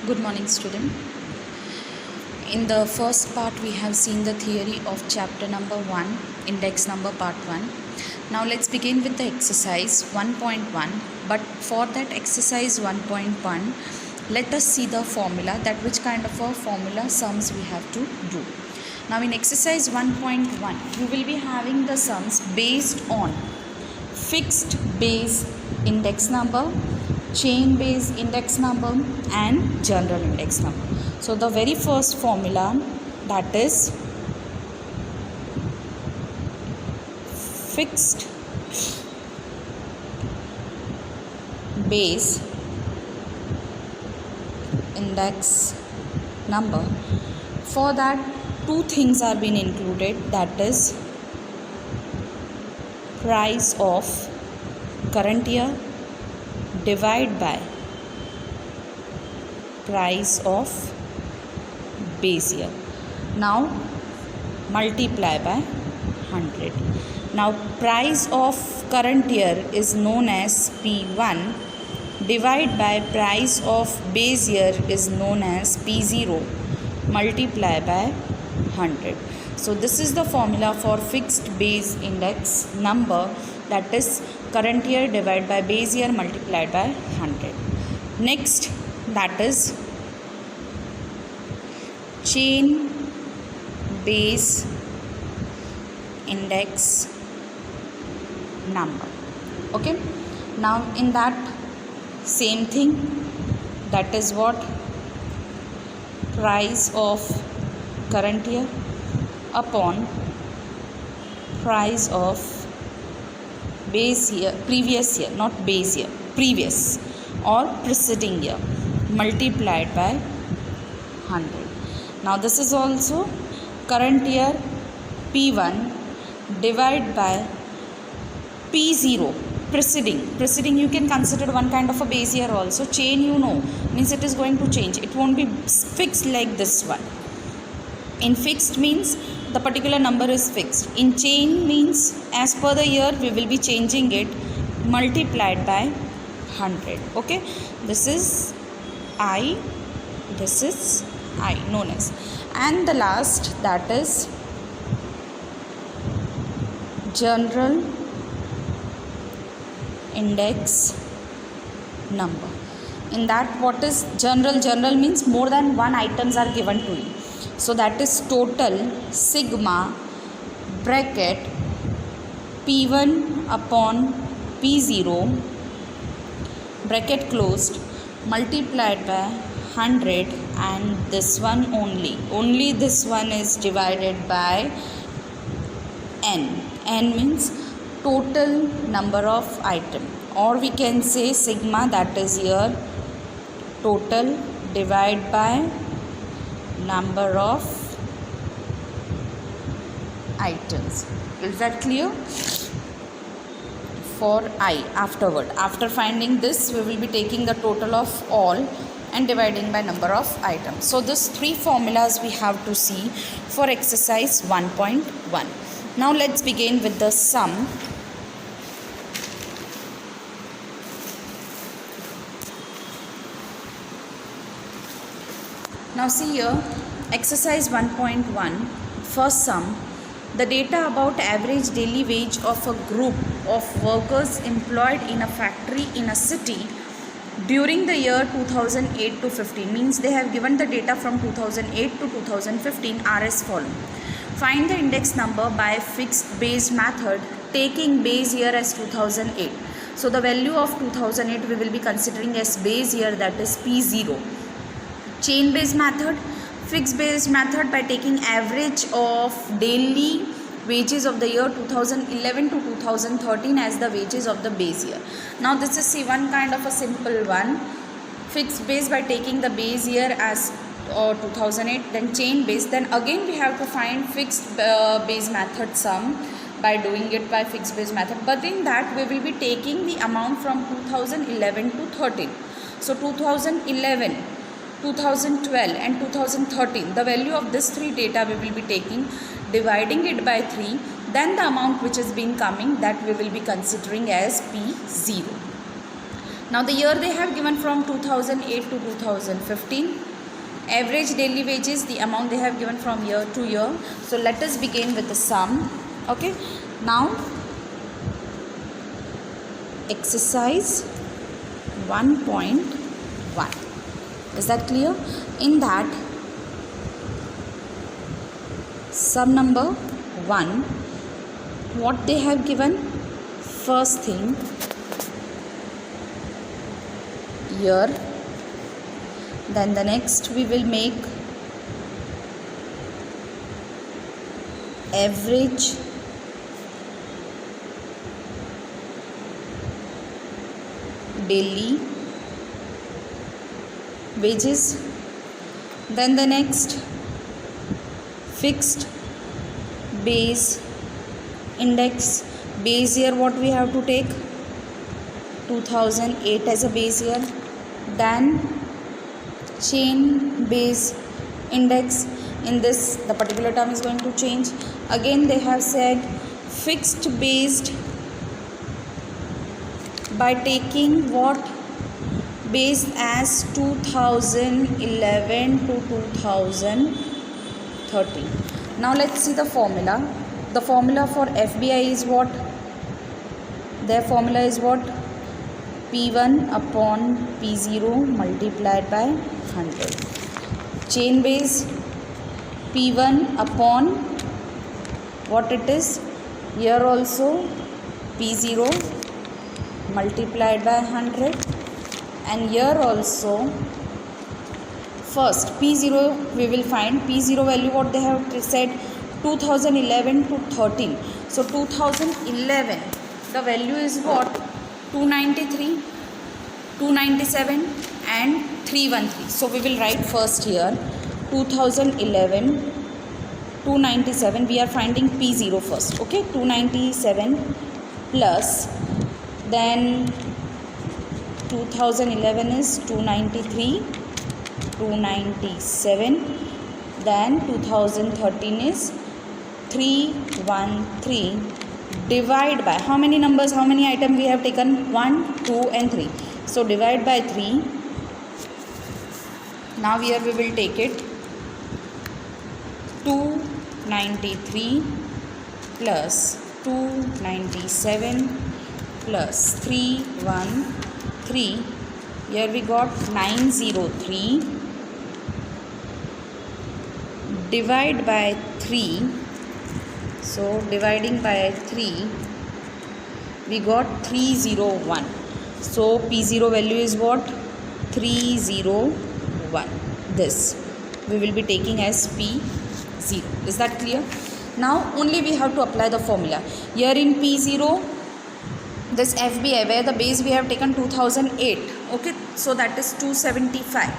Good morning, student. In the first part, we have seen the theory of chapter number 1, index number part 1. Now, let's begin with the exercise 1.1. But for that exercise 1.1, let us see the formula, that which kind of a formula sums we have to do. Now, in exercise 1.1, you will be having the sums based on fixed base index number, chain base index number and general index number. So the very first formula, that is fixed base index number. For that, two things are being included, that is price of current year divide by price of base year. Now multiply by 100. Now price of current year is known as P1 divide by price of base year is known as P0 multiply by 100. So this is the formula for fixed base index number, that is current year divided by base year multiplied by 100. Next, that is chain base index number. Okay. Now in that same thing, that is what price of current year upon price of base year, previous year, not base year, previous or preceding year multiplied by 100. Now this is also current year P1 divided by P0 preceding. You can consider one kind of a base year also. Chain, you know, means it is going to change, it won't be fixed like this one. In fixed means the particular number is fixed. In chain means as per the year we will be changing it multiplied by 100. Okay, this is I, this is I, known as. And the last, that is general index number. In that, what is general? General means more than one items are given to you. So that is total sigma bracket P1 upon P0 bracket closed multiplied by 100, and this one only this one is divided by n. N means total number of item, or we can say sigma, that is here total divided by number of items. Is that clear? For I, after finding this, we will be taking the total of all and dividing by number of items. So these three formulas we have to see for exercise 1.1. Now let's begin with the sum. Now see here, exercise 1.1, first sum. The data about average daily wage of a group of workers employed in a factory in a city during the year 2008 to 15, means they have given the data from 2008 to 2015 are as follows. Find the index number by fixed base method taking base year as 2008. So the value of 2008 we will be considering as base year, that is P0. Chain base method, fixed base method by taking average of daily wages of the year 2011 to 2013 as the wages of the base year. Now this is one kind of a simple one. Fixed base by taking the base year as 2008, then chain base, then again we have to find fixed base method sum by doing it by fixed base method, but in that we will be taking the amount from 2011 to 13. So 2011, 2012 and 2013, the value of this three data we will be taking, dividing it by 3, then the amount which has been coming, that we will be considering as P0. Now the year they have given from 2008 to 2015. Average daily wages, the amount they have given from year to year. So let us begin with the sum. Okay, now exercise 1.1. Is that clear? In that, sum number 1, what they have given? First thing, year. Then the next we will make average daily wages. Then the next, fixed base index. Base year, what we have to take? 2008 as a base year. Then chain base index. In this, the particular term is going to change. Again they have said fixed based by taking what? Base as 2011 to 2013. Now let's see the formula. The formula for FBI is what? Their formula is what? P1 upon P0 multiplied by 100. Chain base, P1 upon what it is? Here also P0 multiplied by 100, and here also first P0 we will find. P0 value, what they have said? 2011 to 13. So 2011, the value is what? 293, 297 and 313. So we will write first here 2011, 297. We are finding P0 first. Okay, 297 plus, then 2011 is 293, 297, then 2013 is 313. Divide by how many numbers, how many items we have taken? 1, 2 and 3. So divide by 3. Now here we will take it 293 plus 297 plus 313. Here we got 903. Divide by 3. So dividing by 3, we got 301. So P0 value is what? 301. This we will be taking as P0. Is that clear? Now only we have to apply the formula. Here in P0, this FBI, where the base we have taken 2008. Okay, so that is 275.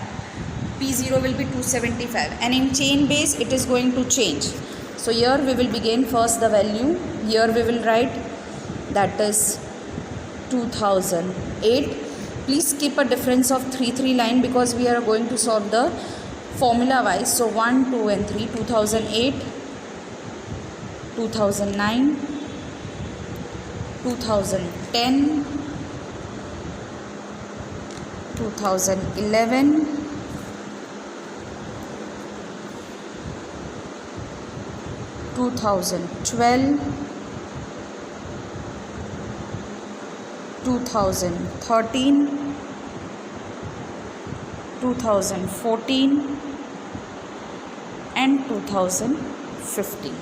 P0 will be 275, and in chain base it is going to change. So here we will begin first the value. Here we will write that is 2008. Please keep a difference of 3 line because we are going to solve the formula wise. So 1, 2 and 3. 2008, 2009, 2010, 2011, 2012, 2013, 2014 and 2015.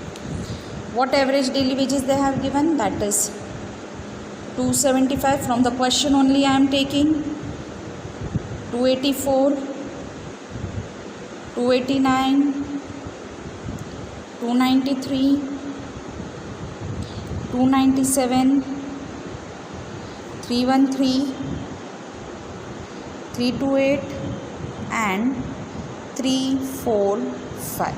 What average daily wages they have given? That is 275. From the question only I am taking. 284, 289, 293, 297, 313, 328 and 345.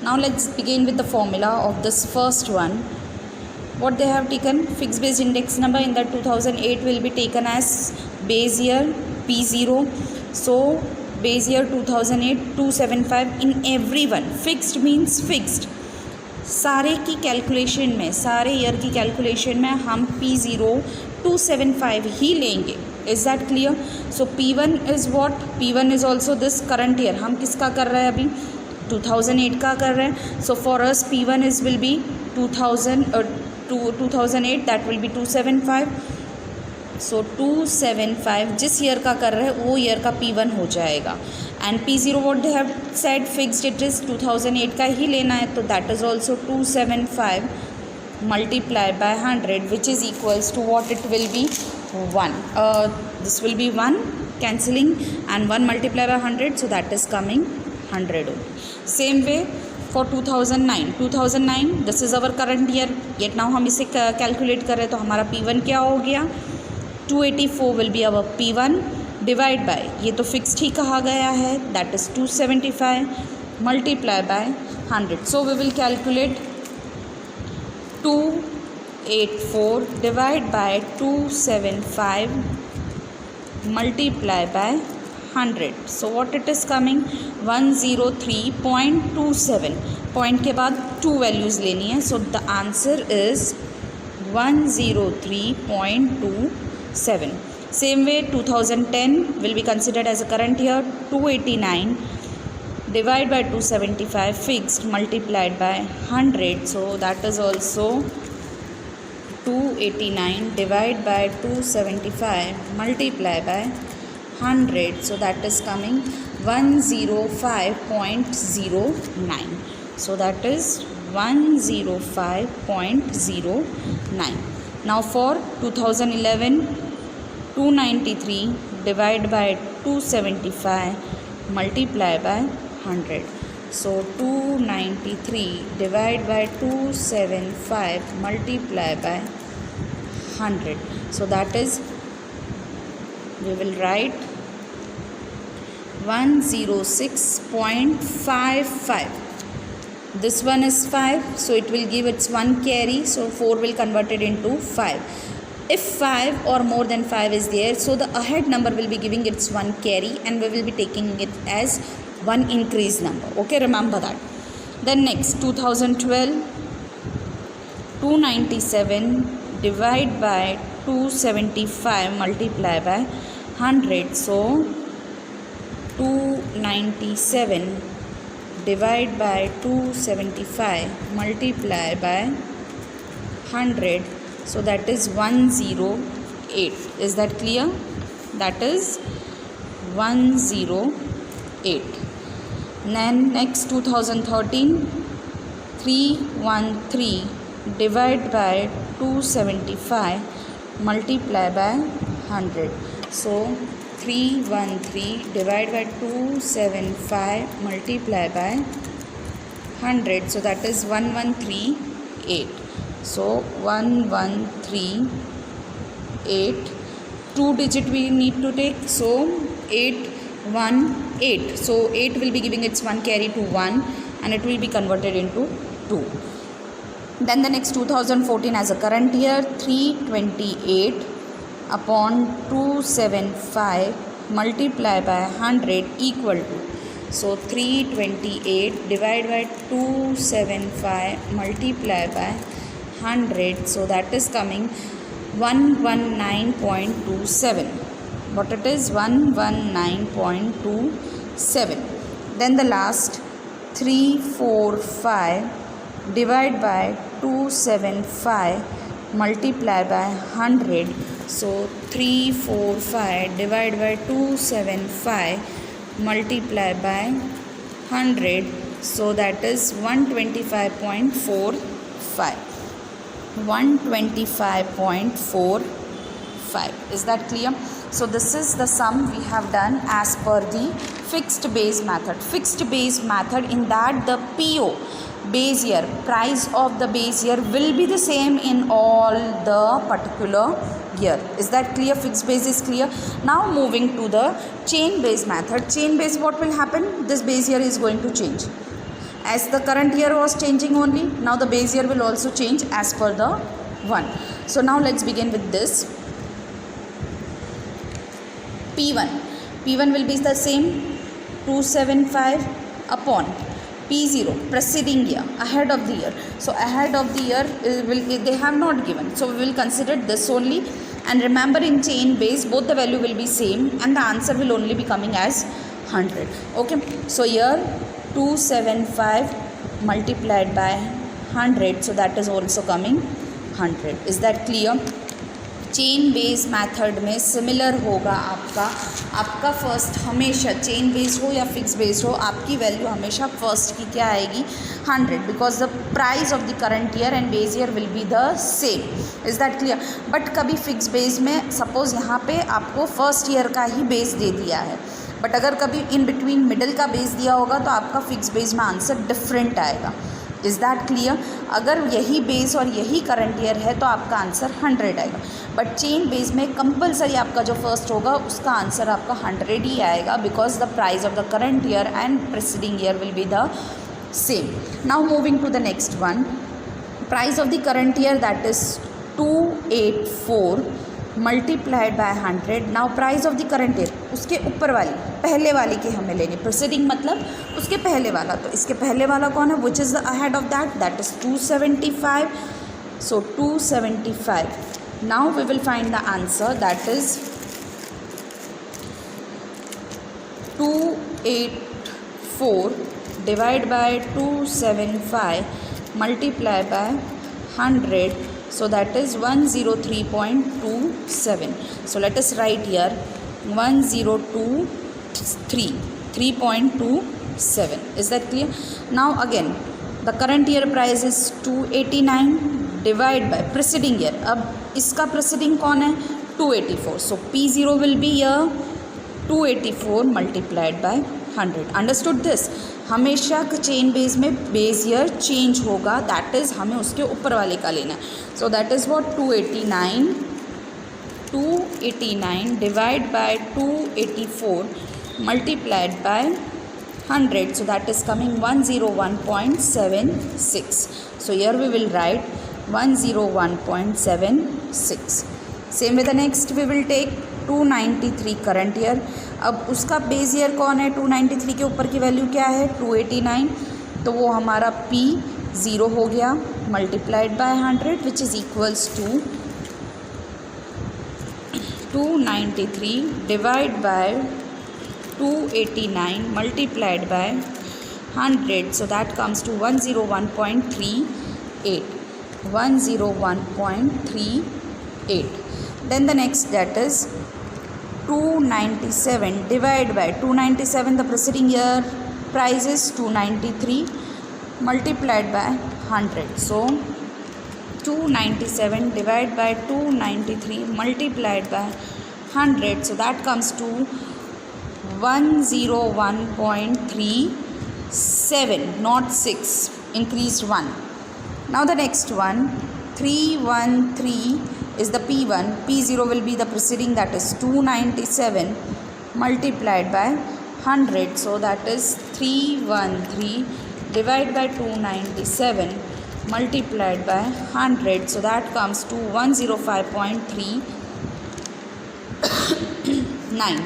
Now let's begin with the formula of this first one. What they have taken? Fixed base index number. In that 2008 will be taken as base year P0. So base year 2008 275 in everyone. Fixed means fixed. सारे की calculation में, सारे year की calculation में हम P0 275 ही लेंगे. Is that clear? So P1 is what? P1 is also this current year. हम किसका कर रहे हैं अभी? 2008 का कर रहे हैं. So for us P1 is will be 2008, that will be 275. So 275 जिस ईयर का कर रहे हैं वो ईयर का P1 हो जाएगा. And P0 what they have said fixed it is 2008 का ही लेना है, तो that is also 275 multiplied by 100, which is equals to what it will be? 1. This will be 1 cancelling and 1 multiplied by 100, so that is coming 100 only. Same way for 2009 this is our current year, yet now हम इसे calculate कर रहे हैं, तो हमारा P1 क्या हो गया? 284 will be our P1 divide by, ये तो फिक्स्ड ही कहा गया है, that is 275 multiply by 100. So we will calculate 284 divide by 275 multiply by 100. So what it is coming? 103.27. Point के बाद 2 वैल्यूज़ लेनी है, so the answer is 103.27. Same way 2010 will be considered as a current year. 289 divided by 275 fixed multiplied by 100. So that is also 289 divided by 275 multiplied by 100. So that is coming 105.09. So that is 105.09. Now for 2011, 293 divided by 275 multiplied by 100. So 293 divided by 275 multiplied by 100. So that is, we will write 106.55. This one is 5, so it will give its 1 carry, so 4 will convert it into 5. If 5 or more than 5 is there, so the ahead number will be giving its 1 carry and we will be taking it as 1 increased number. Okay, remember that. Then next 2012, 297 divided by 275 multiplied by 100. So 297 divided by 275 multiplied by 100. So that is 108. Is that clear? That is 108. Then next 2013, 313 divided by 275 multiplied by 100. So 313 divided by 275 multiplied by 100. So that is 1138. So 1138, 2 digit we need to take, so 818. So 8 will be giving its 1 carry to 1 and it will be converted into 2. Then the next 2014 as a current year, 328 upon 275 multiplied by 100 equal to, so 328 divided by 275 multiplied by 100. So that is coming 119.27. What it is? 119.27. Then the last 345 divided by 275 multiplied by 100. So 345 divided by 275 multiplied by 100. So that is 125.45. 125.45. Is that clear? So this is the sum we have done as per the fixed base method. Fixed base method, in that the PO, base year, price of the base year will be the same in all the particular year. Is that clear? Fixed base is clear. Now moving to the chain base method. Chain base, what will happen? This base year is going to change. As the current year was changing only, now the base year will also change as per the one. So now let's begin with this. P1 will be the same, 275 upon P0, preceding year, ahead of the year. So ahead of the year they have not given, so we will consider this only. And remember, in chain base both the value will be same and the answer will only be coming as 100. Okay, so here 275 multiplied by 100, so that is also coming 100. Is that clear? Chain base method में similar होगा आपका first हमेशा chain base हो या fix base हो, आपकी value हमेशा first की क्या आएगी 100, because the price of the current year and base year will be the same. Is that clear? But कभी फिक्स बेस में सपोज यहाँ पे आपको फर्स्ट ईयर का ही बेस दे दिया है, बट अगर कभी इन बिटवीन मिडिल का बेस दिया होगा तो आपका फिक्स बेस में आंसर डिफरेंट आएगा. Is that clear? अगर यही बेस और यही करंट ईयर है तो आपका आंसर 100 आएगा, बट चेन बेस में कंपलसरी आपका जो फर्स्ट होगा उसका आंसर आपका 100 ही आएगा, because the price of the current year and preceding year will be the same. Now moving to the next one. Price of the current year that is 284 multiplied by 100. Now price of the current year, उसके ऊपर वाली पहले वाली की हमें लेनी, proceeding मतलब उसके पहले वाला, तो इसके पहले वाला कौन है, which is the ahead of that is 275. So 275. Now we will find the answer, that is 284 divide by 275 multiply by 100. So that is 103.27. So let us write here 3.27. Is that clear? Now again the current year price is 289 divide by preceding year. अब इसका preceding कौन है, 284. So P0 will be here 284 multiplied by 100. Understood this? हमेशा chain base में base year change होगा, that is हमें उसके ऊपर वाले का लेना है. So that is what 289 divide by 284 multiplied by 100. So that is coming 101.76. So here we will write 101.76. Same with the next we will take 293 current year. अब उसका बेस ईयर कौन है, 293 के ऊपर की वैल्यू क्या है 289, तो वो हमारा P0 हो गया multiplied by 100 which is equals to 293 divide by 289 multiplied by 100. So that comes to 101.38. 101.38. Then the next, that is 297 divide by 297, the preceding year price is 293 multiplied by 100. So 297 divide by 293 multiplied by 100. So that comes to 101.37, not 6, increased 1. Now the next one, 313 is the P1. P0 will be the preceding, that is 297 multiplied by 100. So that is 313 divided by 297 multiplied by 100. So that comes to 105.39.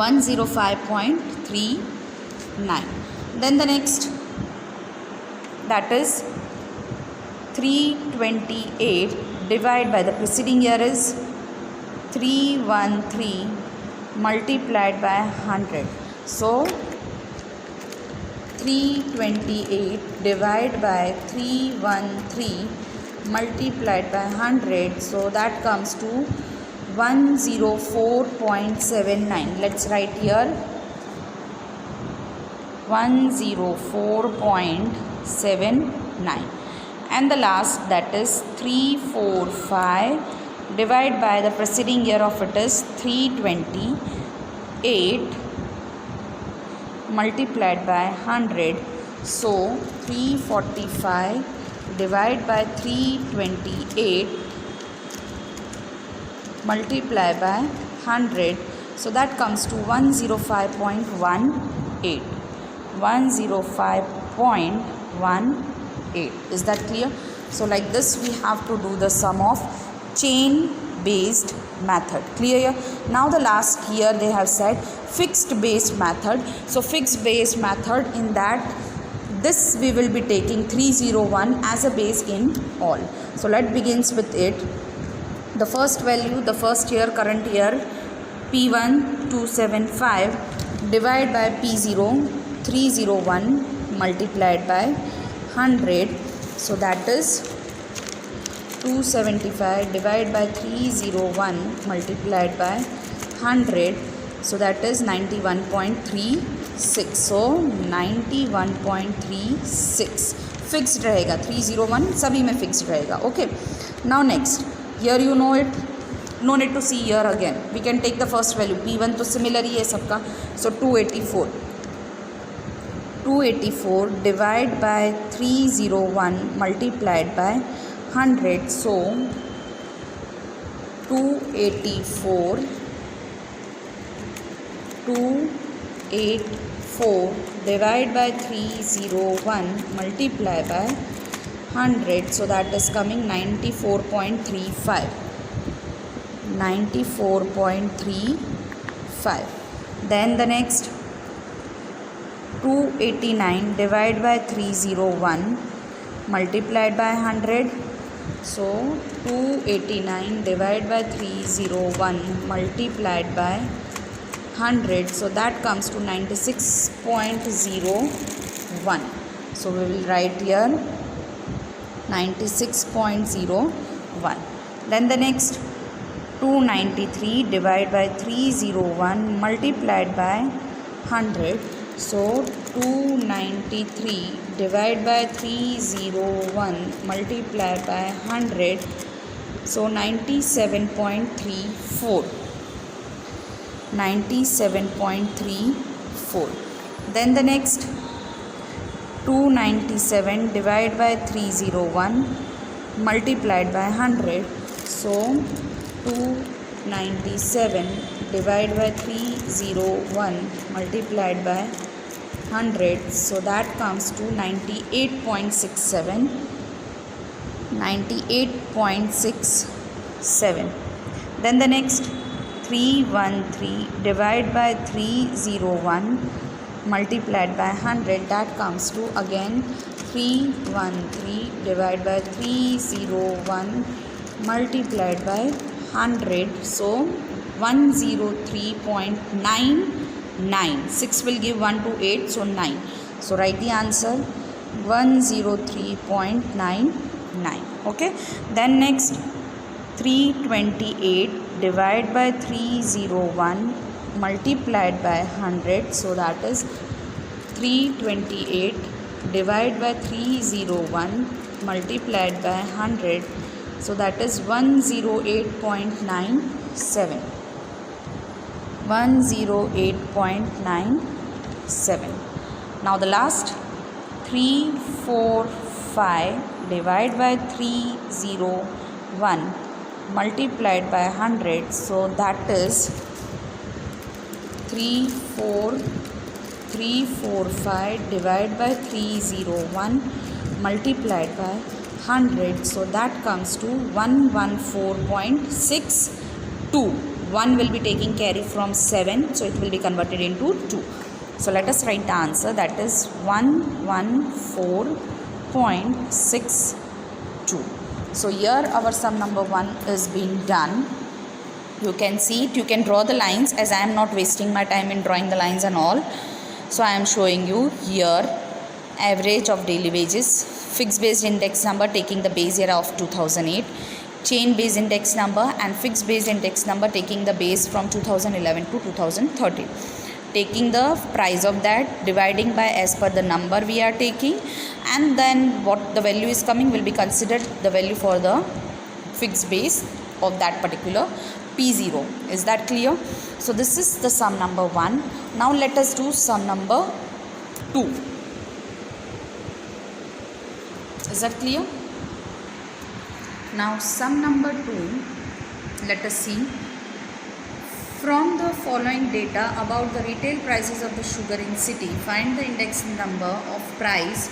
105.39. Then the next, that is 328 divide by the preceding year is 313 multiplied by 100. So 328 divide by 313 multiplied by 100. So that comes to 104.79. Let's write here 104.79. And the last, that is 345 divided by the preceding year of it is 328 multiplied by 100. So 345 divided by 328 multiplied by 100. So that comes to 105.18. 105.18. Is that clear? So like this we have to do the sum of chain based method. Clear here? Now the last here they have said fixed based method. So fixed based method, in that this we will be taking 301 as a base in all. So let's begins with it. the first value, the first year, current year, P1 275 divided by P0 301 multiplied by 100. So that is 275 divided by 301 multiplied by 100. So that is 91.36. So 91.36 fixed रहेगा, 301 सभी में fixed रहेगा. Okay, now next, here you know it, no need to see here again. We can take the first value P1 तो similar ही है सबका. So 284 divide by 301 multiplied by 100. So 284 divide by 301 multiply by 100. So that is coming 94.35. 94.35. Then the next 289 divided by 301 multiplied by 100. So 289 divided by 301 multiplied by 100. So that comes to 96.01. So we will write here 96.01. Then the next 293 divided by 301 multiplied by 100. So 293 divided by 301 multiplied by 100. So 97.34. 97.34. Then the next 297 divided by 301 multiplied by 100. So 297 divided by 301 multiplied by 100. So that comes to 98.67. 98.67. Then the next 313 divided by 301 multiplied by 100. That comes to again 313 divided by 301 multiplied by 100. So 103.99. 6 will give 1 to 8. So 9. So write the answer 103.99. Okay. Then next 328 divided by 301 multiplied by 100. So that is 328 divided by 301 multiplied by 100. So that is 108.97. 108.97. Now the last 345 divided by 301 multiplied by 100. So that is 345 divided by 301 multiplied by 100. So that comes to 114.62. 1 will be taking carry from 7, so it will be converted into 2. So let us write the answer, that is 114.62. So here our sum number 1 is being done. You can see it, you can draw the lines, as I am not wasting my time in drawing the lines and all. So I am showing you here average of daily wages, fixed based index number taking the base year of 2008, chain based index number and fixed based index number taking the base from 2011 to 2013. Taking the price of that, dividing by as per the number we are taking, and then what the value is coming will be considered the value for the fixed base of that particular P0. Is that clear? So this is the sum number 1. Now let us do sum number 2. Is that clear? Now sum number 2, let us see. From the following data about the retail prices of the sugar in city, find the index number of price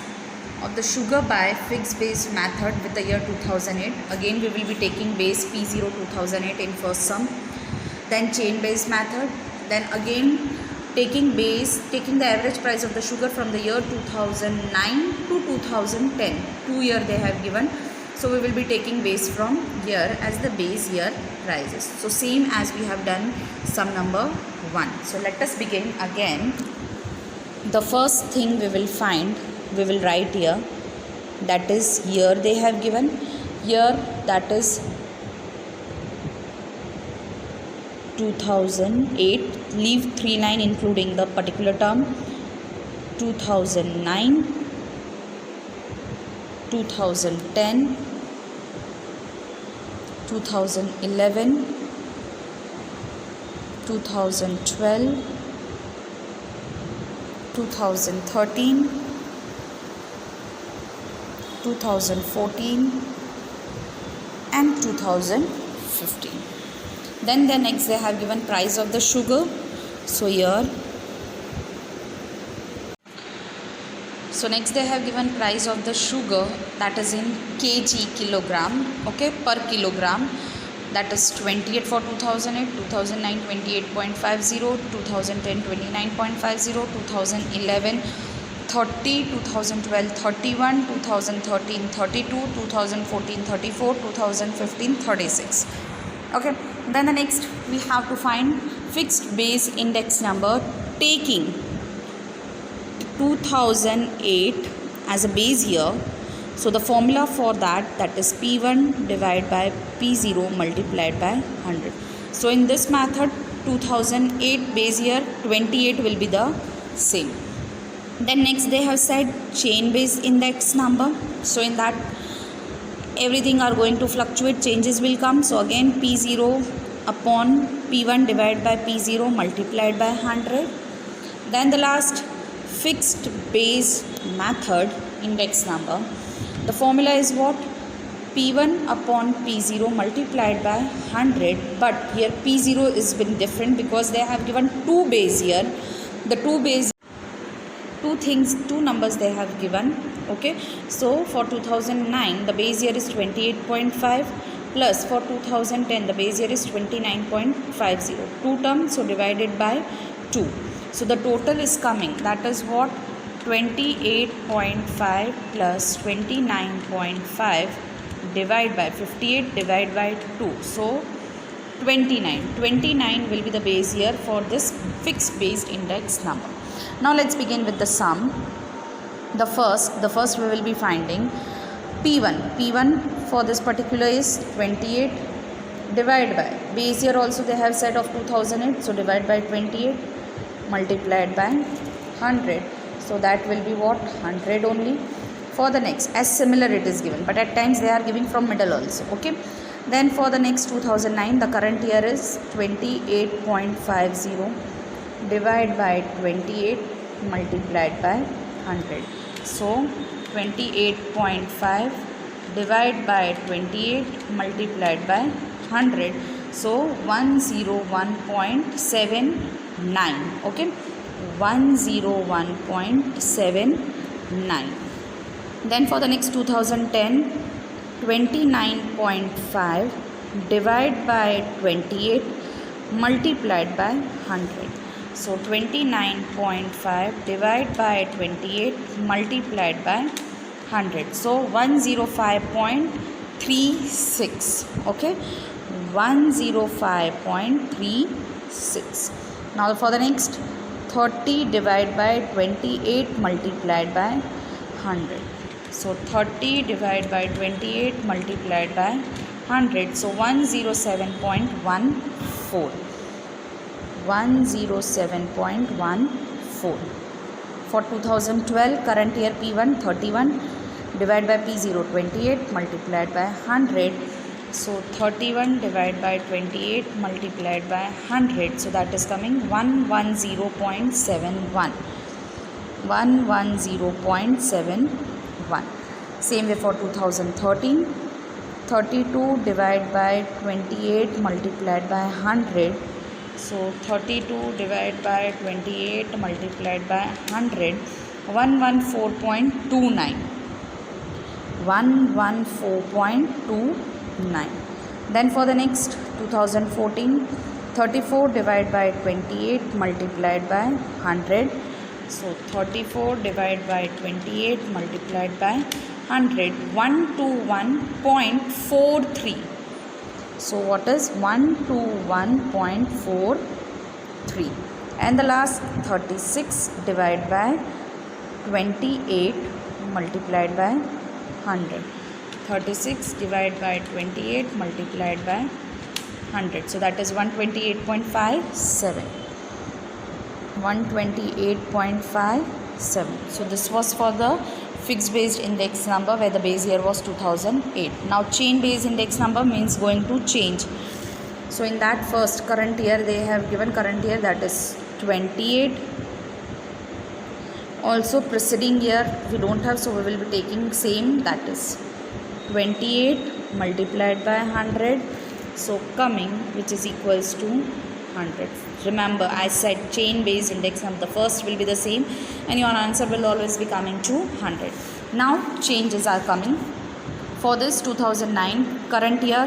of the sugar by fixed base method with the year 2008. Again we will be taking base P0 2008 in first sum, then chain based method, then again taking the average price of the sugar from the year 2009 to 2010. 2 year they have given. So we will be taking base from year as the base year prices. So same as we have done sum number 1. So let us begin again. The first thing we will find, we will write here, that is year they have given. Year, that is 2008, leave 3 line including the particular term. 2009, 2010, 2011, 2012, 2013, 2014 and 2015. Then the next they have given price of the sugar. So here, so next they have given price of the sugar, that is in kg, kilogram, okay, per kilogram. That is 28 for 2008, 2009 28.50, 2010 29.50, 2011 30, 2012 31, 2013 32, 2014 34, 2015 36. Okay, then the next we have to find fixed base index number taking 2008 as a base year. So the formula for that is P1 divided by P0 multiplied by 100. So in this method 2008 base year 28 will be the same. Then next they have said chain base index number. So in that everything are going to fluctuate, changes will come. So again P0 upon P1 divided by P0 multiplied by 100. Then the last fixed base method index number, the formula is what? P1 upon P0 multiplied by 100. But here P0 is been different because they have given two base here. The two numbers they have given. Okay, so for 2009 the base year is 28.5 plus for 2010 the base year is 29.50. Two terms, so divided by 2. So the total is coming, that is what? 28.5 plus 29.5 divided by 58 divided by 2. So 29 will be the base year for this fixed based index number. Now let's begin with the sum. The first we will be finding P1 for this particular is 28 divided by base year also they have said of 2008, so divide by 28 multiplied by 100. So that will be what? 100 only. For the next, as similar it is given, but at times they are giving from middle also. Okay, then for the next 2009 the current year is 28.50 divided by 28 multiplied by 100. So 28.5 divided by 28 multiplied by 100. So 101.79. okay, 101.79. Then for the next 2010, 29.5 divided by 28 multiplied by 100. So 29.5 divided by 28 multiplied by 100. So 105.36. okay, 105.36. Now for the next, 30 divided by 28 multiplied by 100. So 30 divided by 28 multiplied by 100. So 107.14. 107.14. For 2012 current year P1 31 divided by P0 28 multiplied by 100. So 31 divided by 28 multiplied by 100. So that is coming 110.71. 110.71. Same way for 2013, 32 divided by 28 multiplied by 100. So 32 divided by 28 multiplied by 100, 114.29. 114.29. Then for the next 2014, 34 divided by 28 multiplied by 100. So 34 divided by 28 multiplied by 100, 121.43. So what is 121.43? And the last 36 divided by 28 multiplied by 100. 36 divided by 28 multiplied by 100. So that is 128.57. 128.57. So this was for the fixed based index number where the base year was 2008. Now chain based index number means going to change. So in that first current year, they have given current year, that is 28. Also preceding year we don't have, so we will be taking same, that is 28 multiplied by 100. So coming, which is equals to 100. Remember, I said chain based index number, the first will be the same and your answer will always be coming to 100. Now changes are coming. For this 2009 current year,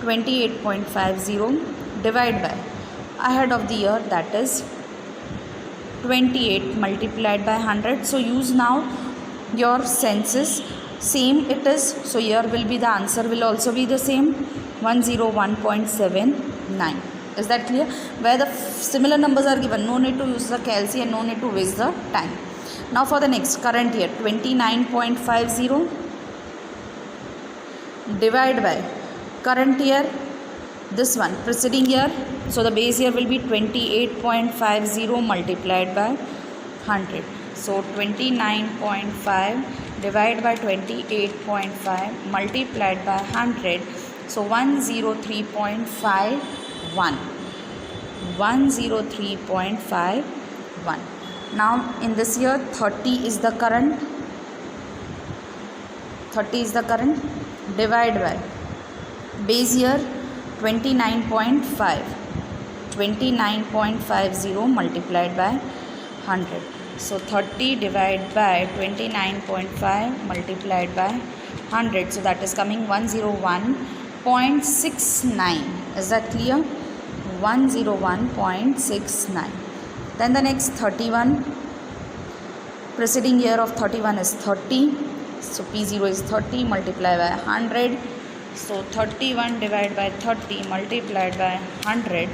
28.50 divided by ahead of the year, that is 28 multiplied by 100. So use now your senses, same it is, so here will be the answer will also be the same, 101.79. Is that clear? Where the similar numbers are given, no need to use the calci and no need to waste the time. Now for the next current year, 29.50 divided by current year, this one preceding year, so the base year will be 28.50 multiplied by 100. So 29.5 divided by 28.5 multiplied by 100. So 103.51. 103.51. Now in this year 30 is the current. 30 is the current. Divide by base year 29.5. 29.50 multiplied by 100. So 30 divided by 29.5 multiplied by 100. So that is coming 101.69. Is that clear? 101.69. Then the next 31. Preceding year of 31 is 30. So P0 is 30 multiplied by 100. So 31 divided by 30 multiplied by 100.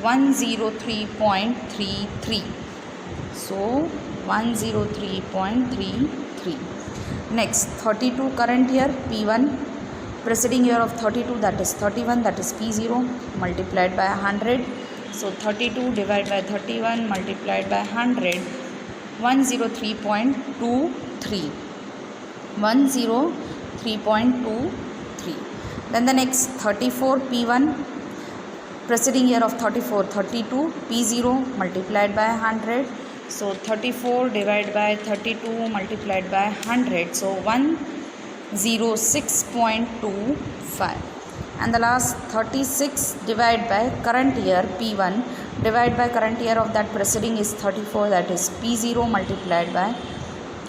103.33. So 103.33. Next 32 current year, P1. Preceding year of 32, that is 31, that is P0 multiplied by 100. So 32 divided by 31 multiplied by 100. 103.23. 103.23. Then the next 34 P1. Preceding year of 34, 32, P0 multiplied by 100. So 34 divided by 32 multiplied by 100. So 106.25. And the last 36 divided by current year P1 divided by current year of that preceding is 34, that is P0 multiplied by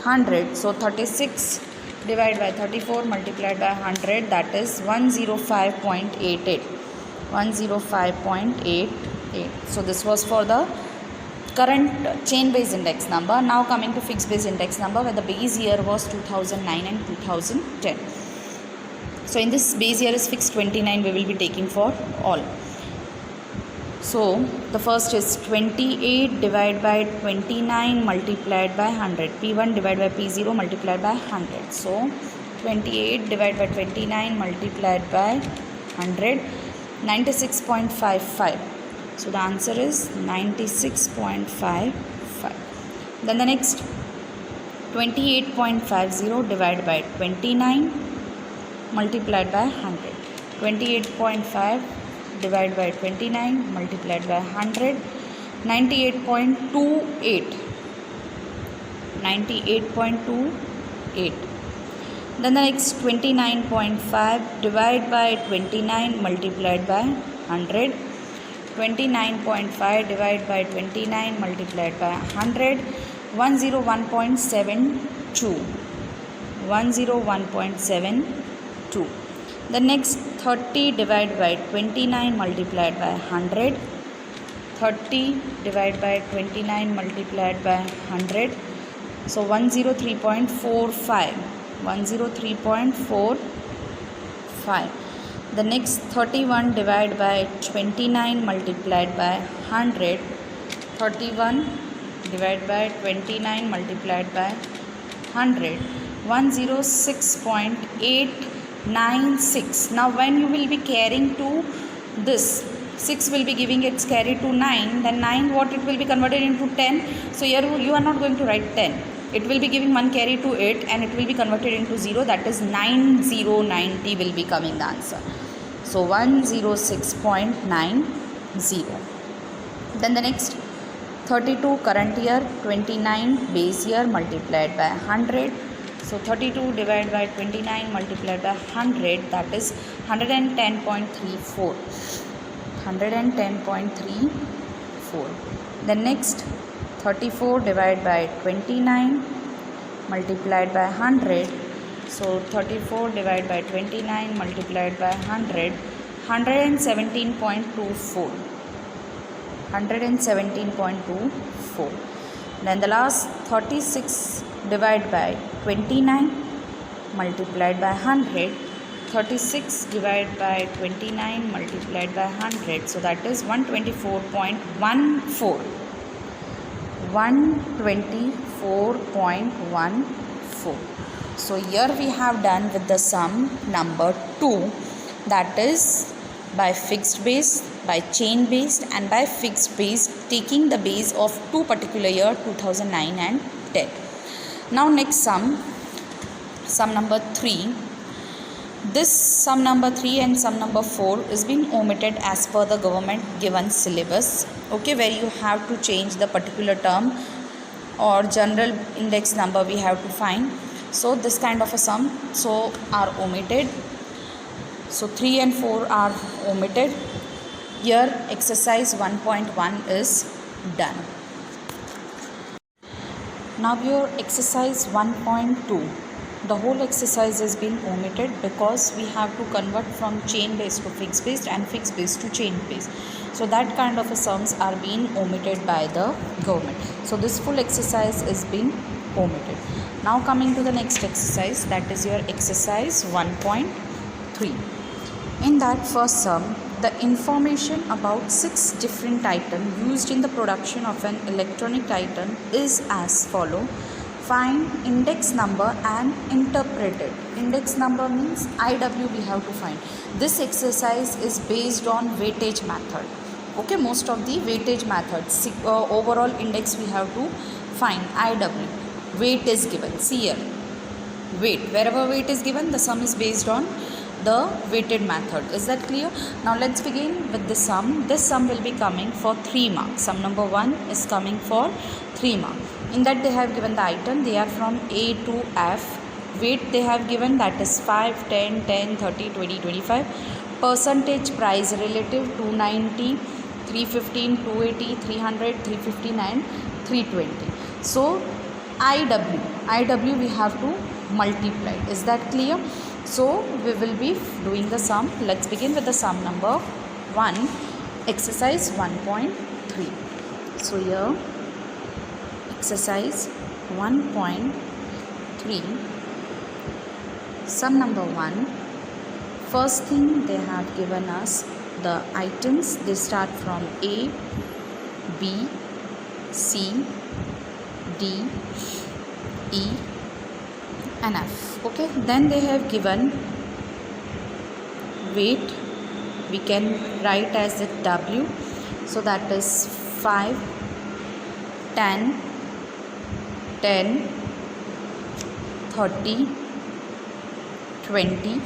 100. So 36 divided by 34 multiplied by 100, that is 105.88. 105.88. So this was for the current chain based index number. Now coming to fixed based index number where the base year was 2009 and 2010. So in this base year is fixed 29, we will be taking for all. So the first is 28 divided by 29 multiplied by 100. P1 divided by P0 multiplied by 100. So 28 divided by 29 multiplied by 100. 96.55. So the answer is 96.55. Then the next 28.50 divided by 29 multiplied by 100. 28.5 divided by 29 multiplied by 100. 98.28. 98.28. Then the next 29.5 divided by 29 multiplied by 100. 29.5 divided by 29 multiplied by 100. 101.72. 101.72. The next 30 divided by 29 multiplied by 100. 30 divided by 29 multiplied by 100. So 103.45. 103.45. The next 31 divided by 29 multiplied by 100. 31 divided by 29 multiplied by 100. 106.896. Now when you will be carrying to this, 6 will be giving its carry to 9, then 9 what it will be converted into 10. So here you are not going to write 10. It will be giving one carry to it and it will be converted into 0, that is 9090 will be coming the answer. So 106.90. Then the next 32 current year, 29 base year multiplied by 100. So 32 divided by 29 multiplied by 100, that is 110.34. 110.34. The next 34 divided by 29 multiplied by 100. So 34 divided by 29 multiplied by 100, 117.24. 117.24. Then the last 36 divided by 29 multiplied by 100. 36 divided by 29 multiplied by 100. So that is 124.14. 124.14. So here we have done with the sum number 2, that is by fixed base, by chain based and by fixed base, taking the base of two particular year 2009 and 10. Now next sum number 3. This sum number 3 and sum number 4 is being omitted as per the government given syllabus, okay, where you have to change the particular term or general index number we have to find. So this kind of a sum are omitted. So 3 and 4 are omitted. Here exercise 1.1 is done. Now your exercise 1.2. The whole exercise has been omitted because we have to convert from chain based to fixed based and fixed based to chain based. So that kind of a sums are being omitted by the government. So this full exercise is being omitted. Now coming to the next exercise, that is your exercise 1.3. In that first sum, the information about 6 different items used in the production of an electronic item is as follow. Find index number and interpret it. Index number means IW we have to find. This exercise is based on weightage method. Okay, most of the weightage methods. Overall index we have to find IW. Weight is given. See here. Weight. Wherever weight is given, the sum is based on the weighted method. Is that clear? Now let's begin with the sum. This sum will be coming for 3 marks. Sum number 1 is coming for 3 marks. In that they have given the item. They are from A to F. Weight they have given, that is 5, 10, 10, 30, 20, 25. Percentage price relative 290, 315, 280, 300, 359, 320. So IW we have to multiply. Is that clear? So we will be doing the sum. Let's begin with the sum number 1, exercise 1.3. So here exercise 1.3, sum number 1. First thing, they have given us the items. They start from A, B, C, D, E and F. Okay, then they have given weight. We can write as it W. So that is 5, 10, 10, 30, 20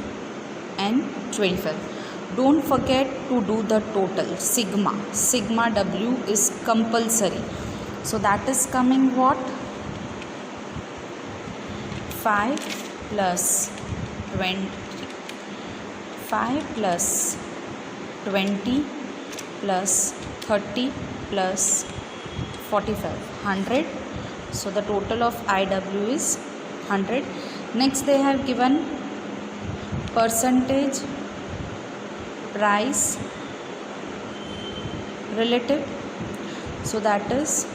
and 25. Don't forget to do the total. Sigma W is compulsory. So that is coming what? 5 plus 20, 5 plus 20 plus 30 plus 45, 100. So the total of IW is 100. Next they have given percentage price relative. So that is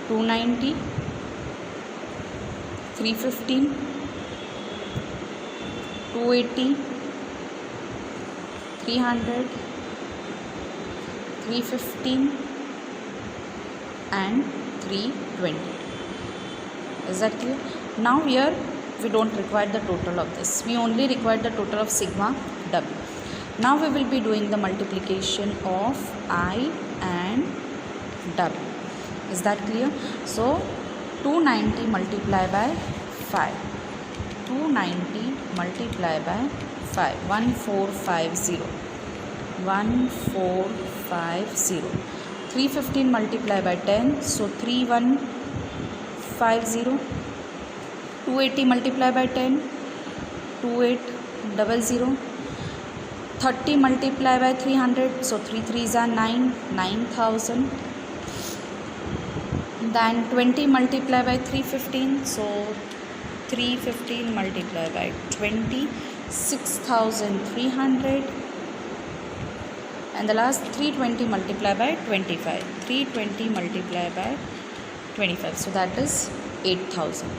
290, 315, 280, 300, 315 and 320. Is that clear? Now here we don't require the total of this, we only require the total of sigma w. Now we will be doing the multiplication of I and w. Is that clear? So 290 multiplied by 5, 290 multiplied by 5, 1450, 1450. 315 multiplied by 10, so 3150. 280 multiplied by 10, 2800. 30 multiplied by 300, so 3 3s are 9, 9000. Then 20 multiplied by 315, so 315 multiplied by 20, 6300. And the last 320 multiplied by 25, 320 multiplied by 25, so that is 8000.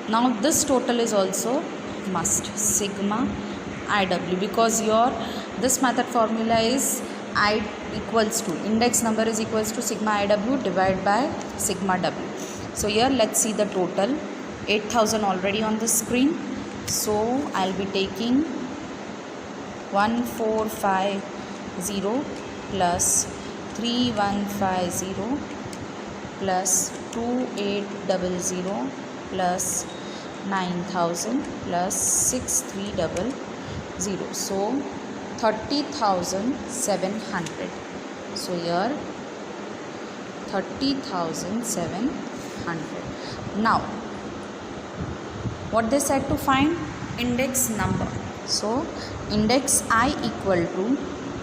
Now this total is also must, sigma IW, because your this method formula is I equals to, index number is equals to sigma IW divided by sigma W. So here let's see the total. 8000 already on the screen, so I'll be taking 1450 plus 3150 plus 2800 plus 9000 plus 6300, so 30,700. So here 30,700. Now what they said to find? Index number. So index I equal to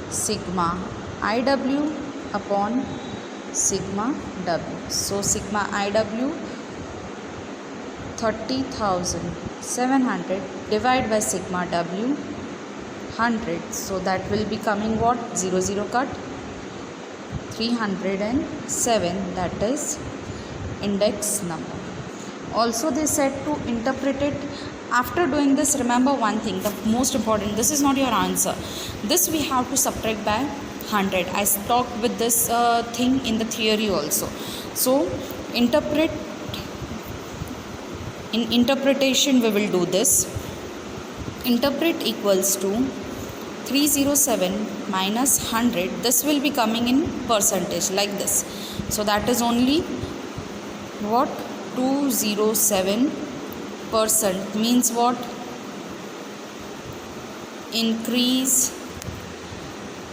sigma IW upon sigma W. So sigma IW 30,700 divided by sigma W 100, so that will be coming what? 0 0 cut, 307, that is index number. Also they said to interpret it. After doing this, remember one thing, the most important, this is not your answer, this we have to subtract by 100. I talked with this thing in the theory also. So in interpretation we will do this. Interpret equals to 307 minus 100, this will be coming in percentage like this. So that is only what? 207% means what? Increase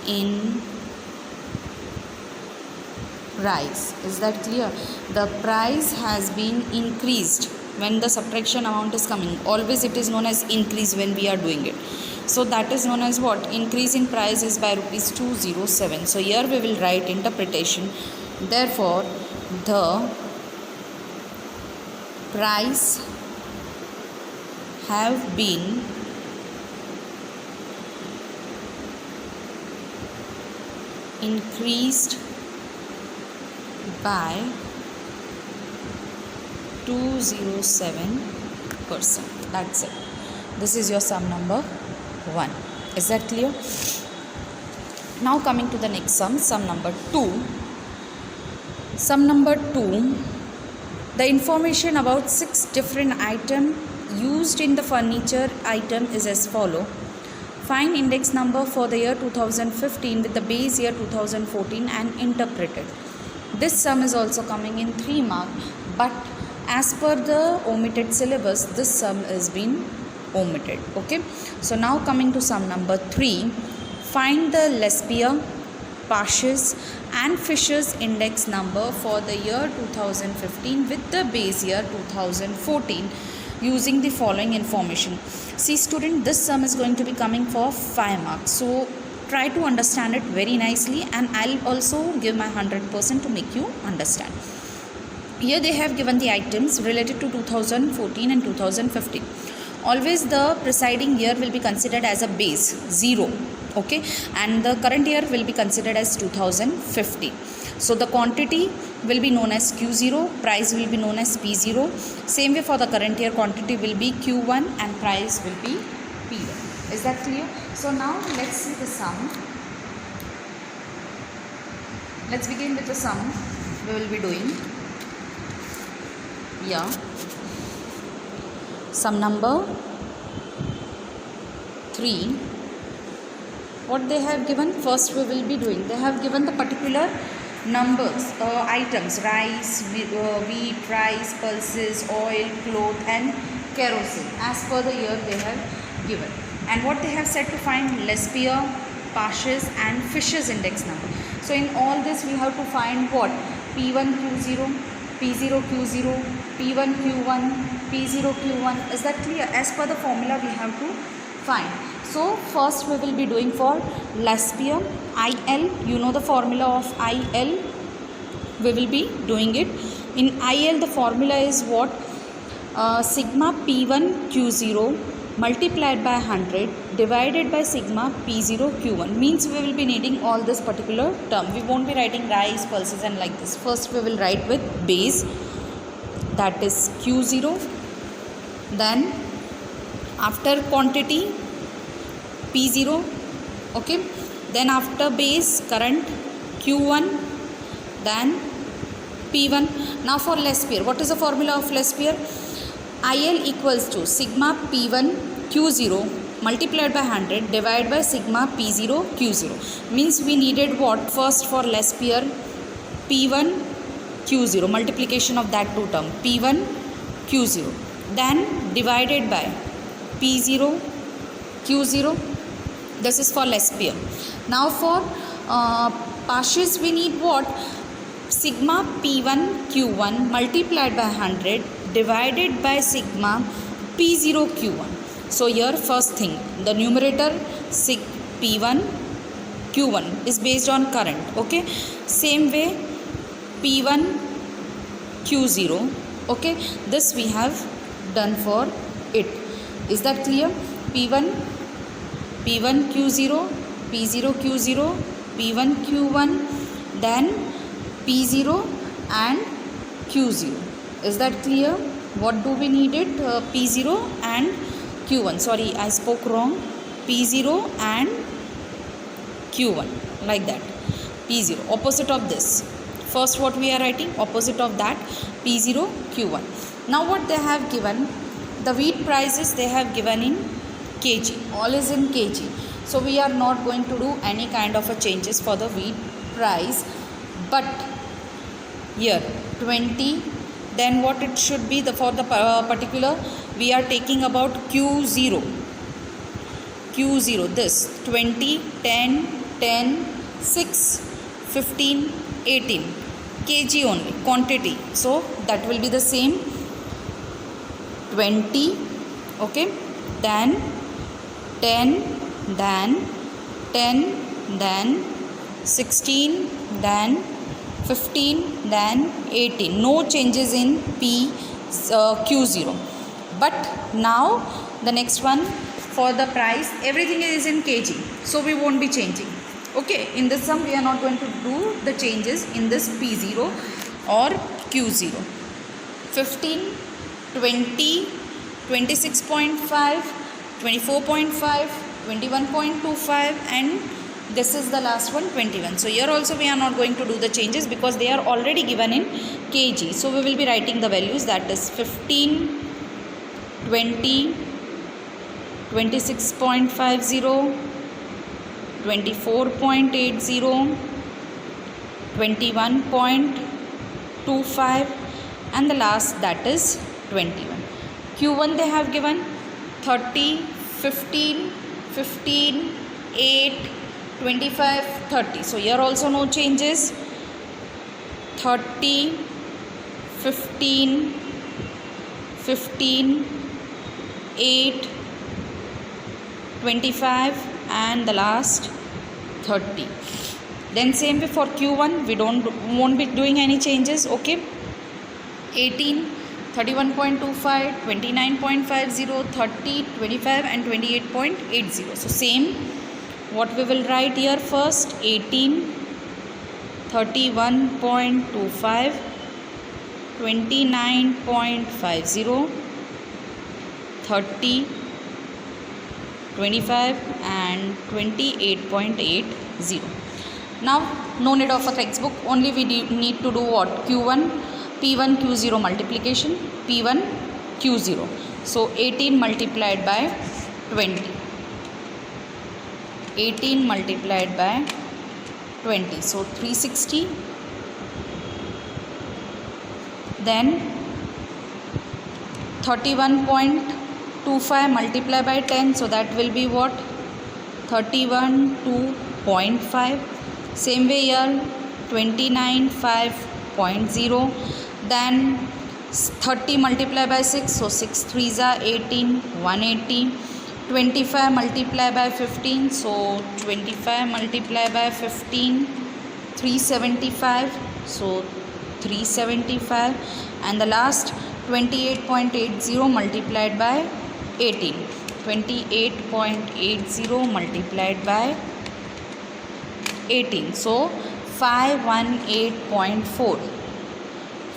in price. Is that clear? The price has been increased when the subtraction amount is coming. Always it is known as increase when we are doing it. So that is known as what? Increase in price is by rupees 207. So here we will write interpretation. Therefore, the price have been increased by 207%. That's it. This is your sum number 1. Is that clear? Now coming to the next sum, sum number 2. Sum number 2, the information about 6 different items used in the furniture item is as follow. Find index number for the year 2015 with the base year 2014 and interpret it. This sum is also coming in 3 marks, but as per the omitted syllabus, this sum is been omitted. Okay. So now coming to sum number 3. Find the Lesbia, Parshas and Fisher's index number for the year 2015 with the base year 2014 using the following information. See student, this sum is going to be coming for 5 marks. So try to understand it very nicely, and I'll also give my 100% to make you understand. Here they have given the items related to 2014 and 2015. Always the preceding year will be considered as a base 0, okay, and the current year will be considered as 2015. So the quantity will be known as Q0, price will be known as P0. Same way for the current year, quantity will be Q1 and price will be P1. Is that clear? So now let's see the sum. Let's begin with the sum we will be doing. Yeah. Sum number 3. What they have given, first we will be doing, they have given the particular numbers, items, rice, wheat, rice, pulses, oil, cloth and kerosene as per the year they have given. And what they have said to find Lespier, Parsh's and Fisher's index number. So in all this we have to find what? P1 Q0, P0 Q0, P1 Q1, P0 Q1. Is that clear? As per the formula we have to find. So first we will be doing for Lespier, IL. You know the formula of IL. We will be doing it. In IL the formula is what? Sigma P1 Q0 multiplied by 100 divided by sigma P0 Q1. Means we will be needing all this particular term. We won't be writing rice, pulses and like this. First we will write with base, that is Q0. Then after quantity P0, okay. Then after base current Q1, then P1. Now for Lespier, what is the formula of Lespier? IL equals to sigma P1 Q0 multiplied by 100 divided by sigma P0 Q0. Means we needed what? First for Lespier P1 Q0, multiplication of that two term, P1 Q0, then divided by P0 Q0. This is for Lespier. Now for Parsh's we need what? Sigma P1 Q1 multiplied by 100 divided by sigma P0 Q1. So here first thing, the numerator sig P1 Q1 is based on current, okay. Same way P1 Q0, okay. This we have done for it. Is that clear? P1 Q0, P0 Q0, P1 Q1, then P0 and Q0. Is that clear? What do we need it? P0 and Q1. Sorry, I spoke wrong. P0 and Q1. Like that. P0. Opposite of this. First what we are writing? Opposite of that. P0, Q1. Now what they have given? The wheat prices they have given in kg. All is in kg. So we are not going to do any kind of a changes for the wheat price. But here 20. Then what it should be for the particular, we are taking about Q0, this 20, 10, 10, 6, 15, 18 kg only, quantity. So that will be the same 20, okay, then 10, then 10, then 16, then 15, then 18. No changes in Q0. But now the next one for the price, everything is in kg. So we won't be changing. Okay, in this sum we are not going to do the changes in this P0 or Q0. 15, 20, 26.5, 24.5, 21.25 and this is the last one 21. So here also we are not going to do the changes because they are already given in kg. So we will be writing the values, that is 15, 20, 26.50, 24.80, 21.25 and the last, that is 21. Q1 they have given 30, 15, 15, 8, 25, 30. So here also no changes. 30, 15, 15, 8, 25 and the last 30. Then same way for Q1 we won't be doing any changes, okay. 18, 31.25, 29.50, 30, 25 and 28.80. So same what we will write here first 18, 31.25, 29.50, 30, 25 and 28.80. Now no need of a textbook, only we need to do what? Q1, P1 Q0 multiplication, P1 Q0. So 18 multiplied by 20, 18 multiplied by 20, so 360. Then 31.25 multiplied by 10, so that will be what? 31.5. Same way here, 29.5.0. Then 30 multiplied by 6, so 6 3s are 18, 180. 25 multiplied by 15, so 25 multiplied by 15, 375, so 375. And the last 28.80 multiplied by 18, 28.80 multiplied by 18, so 518.4,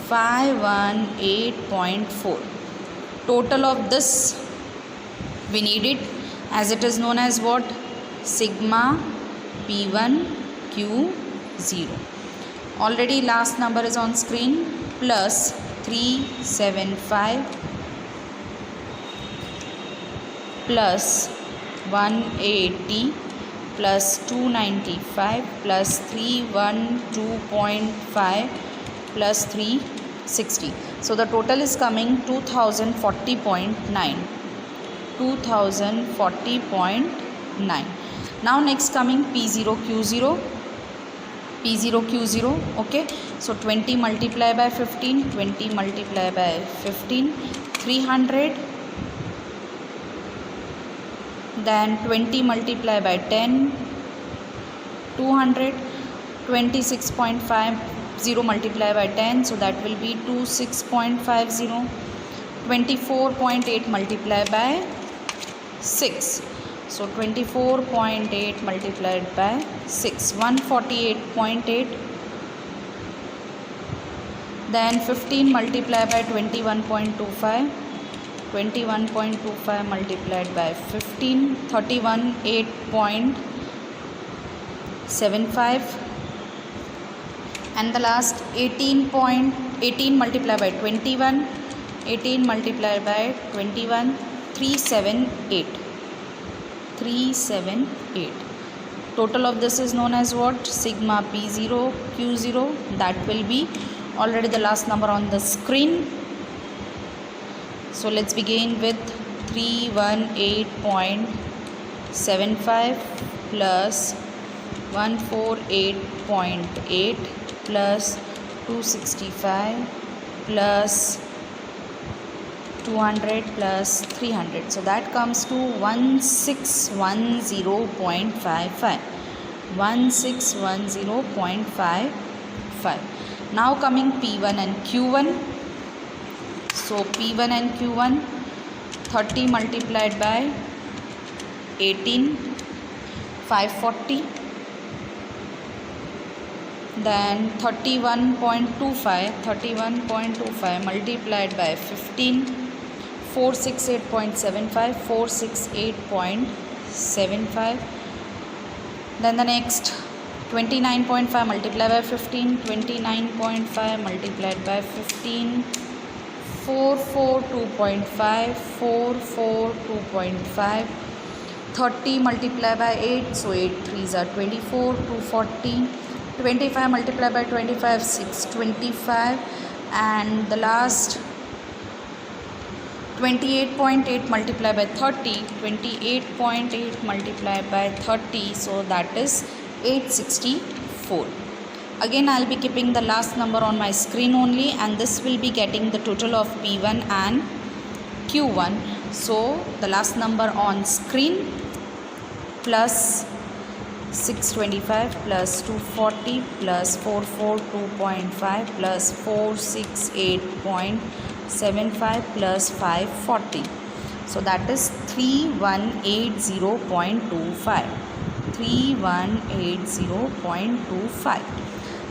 518.4. Total of this we need it, as it is known as what? Sigma P1 Q0. Already last number is on screen, plus 375 plus 180 plus 295 plus 312.5 plus 360. So the total is coming 2040.9. 2040.9. Now next coming P0 Q0. P0 Q0. Okay. So 20 multiplied by 15. 20 multiplied by 15. 300. Then 20 multiplied by 10. 200. 26.50 multiplied by 10. So that will be 26.50. 24.8 multiplied by 6, so 24.8 multiplied by 6, 148.8. Then 15 multiplied by 21.25, 21.25 multiplied by 15, 31.8.75. And the last 18 multiplied by 21, 18 multiplied by 21, 378. 378. Total of this is known as what? Sigma P0 Q0. That will be already the last number on the screen. So let's begin with 318.75 plus 148.8 plus 265 plus 200 plus 300, so that comes to 1610.55. 1610.55. Now coming P1 and Q1. So P1 and Q1, 30 multiplied by 18, 540. Then 31.25 multiplied by 15, 468.75, 468.75. Then the next 29.5 multiplied by 15, 29.5 multiplied by 15, 442.5, 442.5. 30 multiplied by 8, so 8 3s are 24, 240. 25 multiplied by 25, 625. And the last 28.8 multiplied by 30, 28.8 multiplied by 30, so that is 864. Again I'll be keeping the last number on my screen only, and this will be getting the total of P1 and Q1. So the last number on screen, plus 625 plus 240 plus 442.5 plus 468.75 plus 540. So that is 3180.25. 3180.25.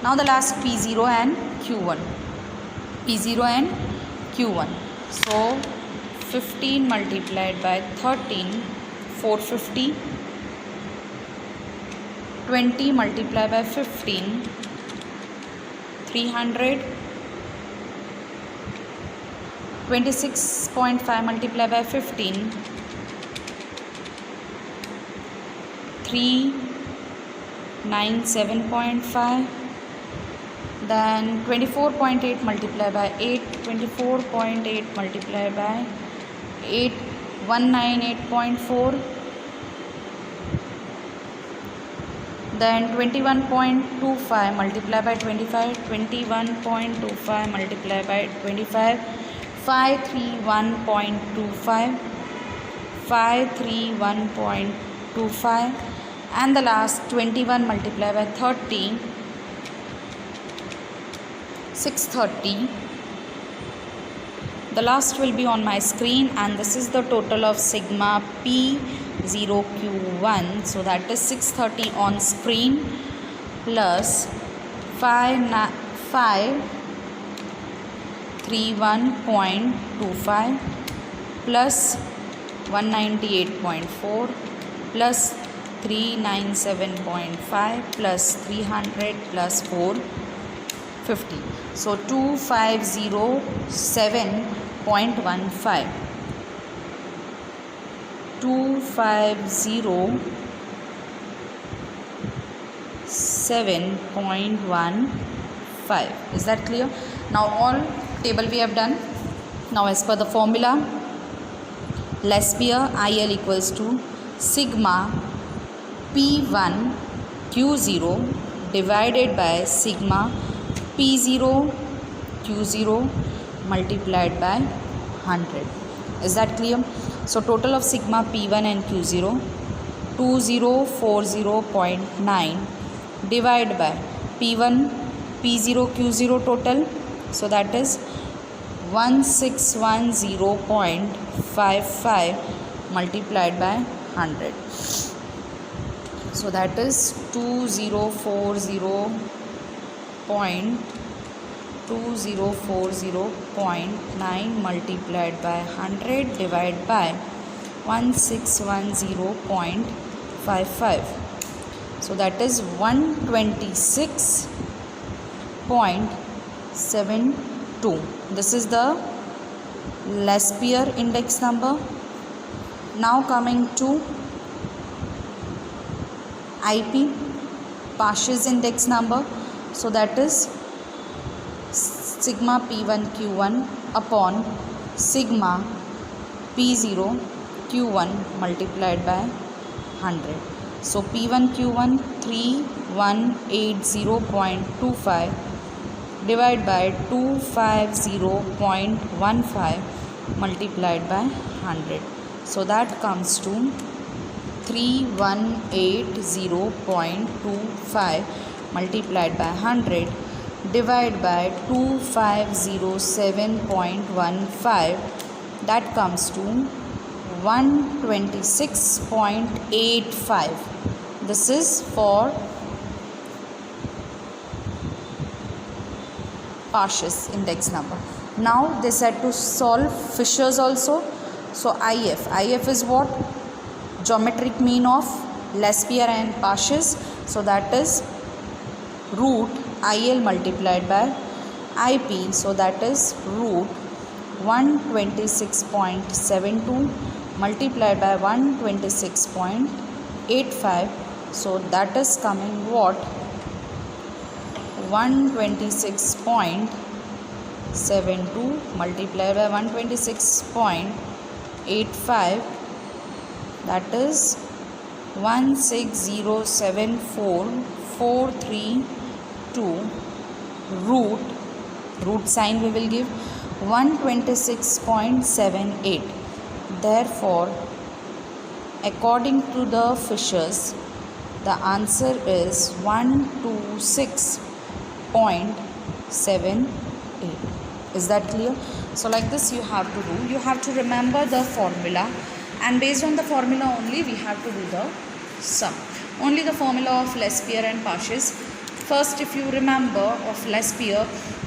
Now the last P0 and Q1. P0 and Q1. So 15 multiplied by 13, 450. 20 multiplied by 15, 300. 26.5 multiplied by 15, 397.5. Then 24.8 multiplied by 8, 24.8 multiplied by 8, 198.4. Then 21.25 multiplied by 25, 21.25 multiplied by 25, 531.25, 531.25. And the last 21 multiplied by 30, 630. The last will be on my screen, and this is the total of sigma P0Q1. So that is 630 on screen plus 531.25 plus 198.4 plus 397.5 plus 300 plus 450. So 2507.15. 2507.15. Is that clear? Now all table we have done. Now as per the formula, Lespier IL equals to sigma P1 Q0 divided by sigma P0 Q0 multiplied by 100. Is that clear? So total of sigma P1 and Q0, 2040.9 divided by P1 P0 Q0 total, so that is 1610.55 multiplied by 100. So that is 2040.9 multiplied by 100 divided by 1610.55. So that is 126.72. This is the Lespier index number. Now coming to IP, Pasch's index number. So that is sigma P1 Q1 upon sigma P0 Q1 multiplied by 100. So P1 Q1 3180.25 divided by 250.15 multiplied by 100. So that comes to 3180.25 multiplied by 100 divided by 2507.15. That comes to 126.85. This is for Pasch's index number. Now they said to solve Fisher's also. So IF is what? Geometric mean of Lespier and Pasch's. So that is root IL multiplied by IP. So that is root 126.72 multiplied by 126.85. So that is coming what? 126.72 multiplied by 126.85. That is 16074.432 root sign we will give 126.78. Therefore, according to the Fishers, the answer is 126.78. Is that clear? So like this you have to do. You have to remember the formula, and based on the formula only we have to do the sum. Only the formula of Lespier and Pasch's First, if you remember of Lespier,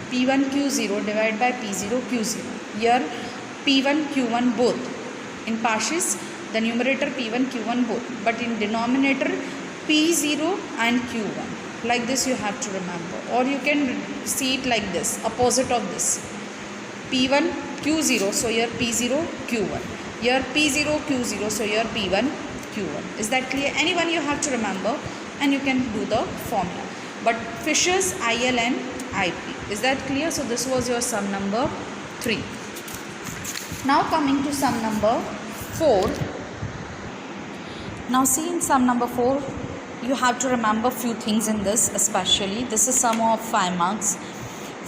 P1 Q0 divided by P0 Q0. Here P1 Q1 both. In partials, the numerator P1 Q1 both, but in denominator P0 and Q1. Like this you have to remember, or you can see it like this, opposite of this. P1 Q0, so here P0 Q1. Here P0 Q0, so here P1 Q1. Is that clear? Anyone you have to remember, and you can do the formula. But Fisher's IL and IP. Is that clear? So this was your sum number 3. Now coming to sum number 4. Now see, in sum number 4, you have to remember few things in this, especially. This is sum of 5 marks.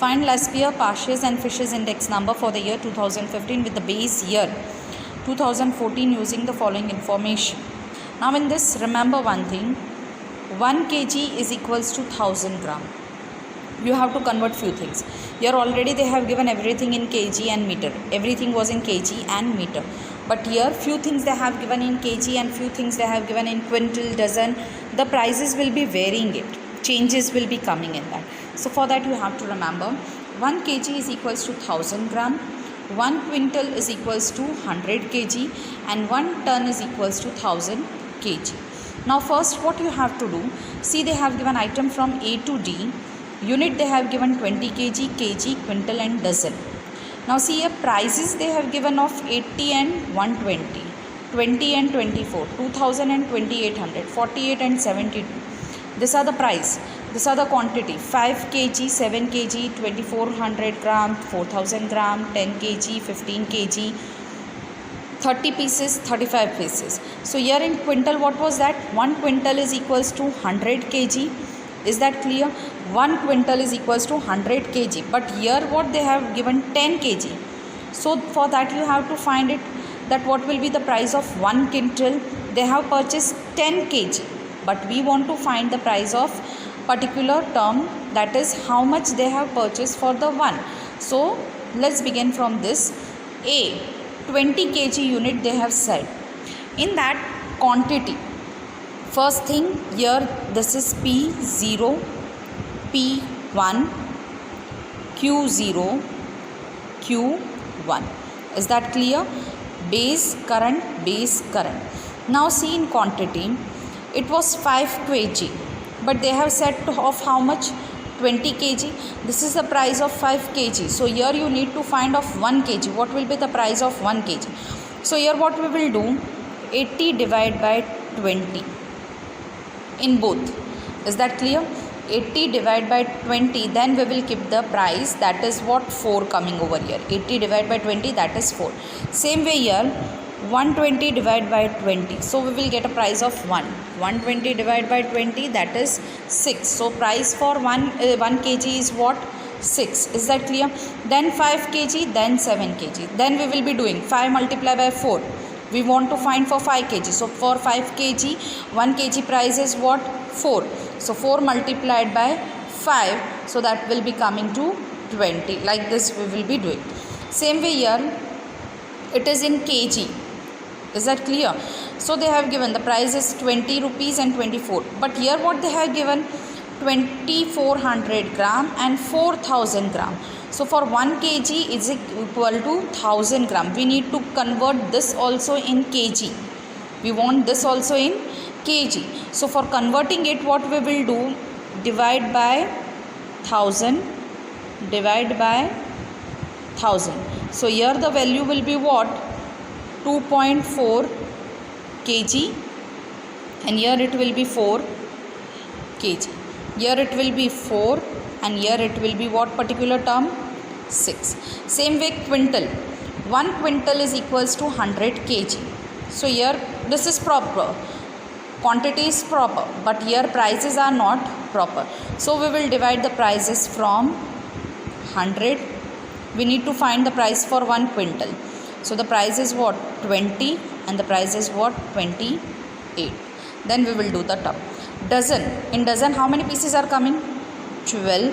Find Lespier, Parsh's and Fisher's index number for the year 2015 with the base year 2014 using the following information. Now in this, remember one thing. 1 kg is equals to 1000 gram. You have to convert few things. Here already they have given everything in kg and meter. Everything was in kg and meter. But here few things they have given in kg and few things they have given in quintal, dozen. The prices will be varying it. Changes will be coming in that. So for that you have to remember 1 kg is equals to 1000 gram. 1 quintal is equals to 100 kg and 1 ton is equals to 1000 kg. Now first what you have to do, see they have given item from A to D. Unit they have given 20 kg, kg, quintal and dozen. Now see here prices they have given of 80 and 120, 20 and 24, 2000 and 2800, 48 and 72. These are the price. These are the quantity. 5 kg, 7 kg, 2400 gram, 4000 gram, 10 kg, 15 kg, 30 pieces, 35 pieces. So here in quintal what was that? 1 quintal is equals to 100 kg. Is that clear? 1 quintal is equals to 100 kg. But here what they have given 10 kg. So for that you have to find it that what will be the price of 1 quintal. They have purchased 10 kg. But we want to find the price of particular term, that is how much they have purchased for the one. So let's begin from this. A 20 kg unit they have said. In that quantity, first thing here this is P0, P1, Q0, Q1. Is that clear? Base current, base current. Now see in quantity, it was 5 kg, but they have said of how much? 20 kg. This is the price of 5 kg. So here you need to find of 1 kg. What will be the price of 1 kg? So here what we will do, 80 divided by 20 in both. Is that clear? 80 divided by 20, then we will keep the price, that is what? 4 coming over here. 80 divided by 20, that is 4. Same way here, 120 divided by 20. So we will get a price of 1. 120 divided by 20, that is 6. So price for 1 kg is what? 6. Is that clear? Then 5 kg, then 7 kg. Then we will be doing 5 multiplied by 4. We want to find for 5 kg. So for 5 kg, 1 kg price is what? 4. So 4 multiplied by 5. So that will be coming to 20. Like this we will be doing. Same way here, it is in kg. Is that clear? So they have given the price is 20 rupees and 24. But here what they have given? 2400 gram and 4000 gram. So for 1 kg is equal to 1000 gram. We need to convert this also in kg. We want this also in kg. So for converting it, what we will do? Divide by 1000. Divide by 1000. So here the value will be what? 2.4 kg, and here it will be 4 kg. Here it will be 4, and here it will be what particular term? 6. Same way quintal. 1 quintal is equals to 100 kg. So here this is proper. Quantity is proper, but here prices are not proper. So we will divide the prices from 100. We need to find the price for 1 quintal. So the price is what? 20, and the price is what? 28. Then we will do the term. Dozen. In dozen how many pieces are coming? 12.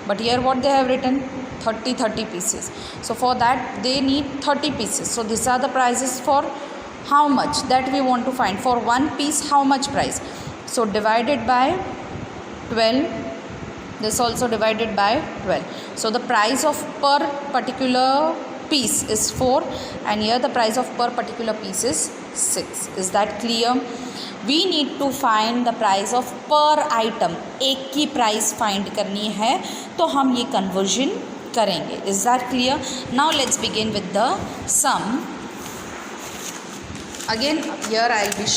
But here what they have written? 30 pieces. So for that they need 30 pieces. So these are the prices for how much? That we want to find. For 1 piece how much price? So divided by 12 this also divided by 12. So the price of per particular piece is 4 and here the price of per particular piece is 6. Is that clear? We need to find the price of per item. एक की price find करनी है तो हम ये conversion करेंगे. Is that clear? Now let's begin with the sum. Again here I will be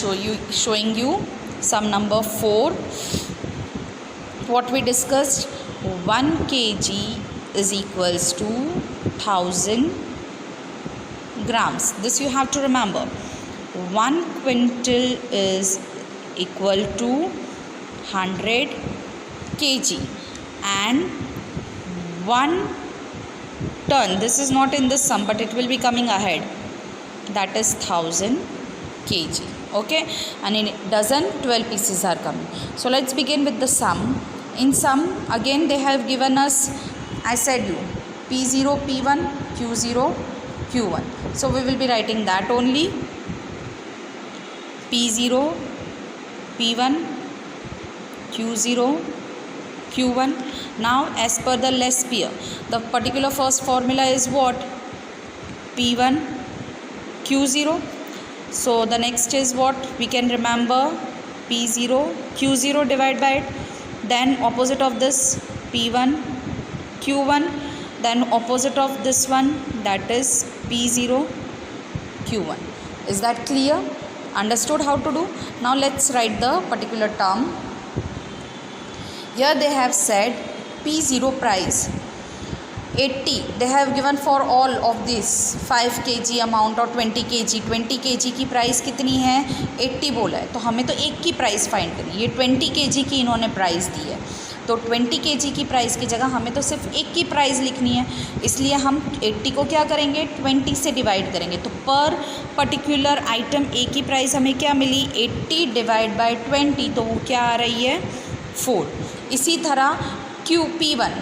showing you sum number 4. What we discussed, 1 kg is equals to 1000 grams. This you have to remember. 1 quintal is equal to 100 kg and 1 ton, this is not in this sum but it will be coming ahead, that is 1000 kg. Okay, and in dozen 12 pieces are coming. So let's begin with the sum. In sum again they have given us, I said you, P0 P1 Q0 Q1. So we will be writing that only. P0 P1 Q0 Q1. Now as per the less pair, the particular first formula is what? P1 Q0. So the next is what we can remember, P0 Q0 divided by it. Then opposite of this P1 Q1, then opposite of this one, that is P0 Q1. Is that clear? Understood how to do? Now let's write the particular term. Here they have said P0 price 80. They have given for all of this 5 kg amount और 20 kg की price कितनी है? 80 बोला है, तो हमें तो एक की प्राइस फाइंड करनी है. ये 20 kg की इन्होंने प्राइस दी है, तो 20 kg की प्राइस की जगह हमें तो सिर्फ एक की प्राइस लिखनी है. इसलिए हम 80 को क्या करेंगे? 20 से डिवाइड करेंगे. तो पर पर्टिकुलर आइटम ए की प्राइस हमें क्या मिली? 80 डिवाइड बाई 20, तो वो क्या आ रही है? 4. इसी तरह QP1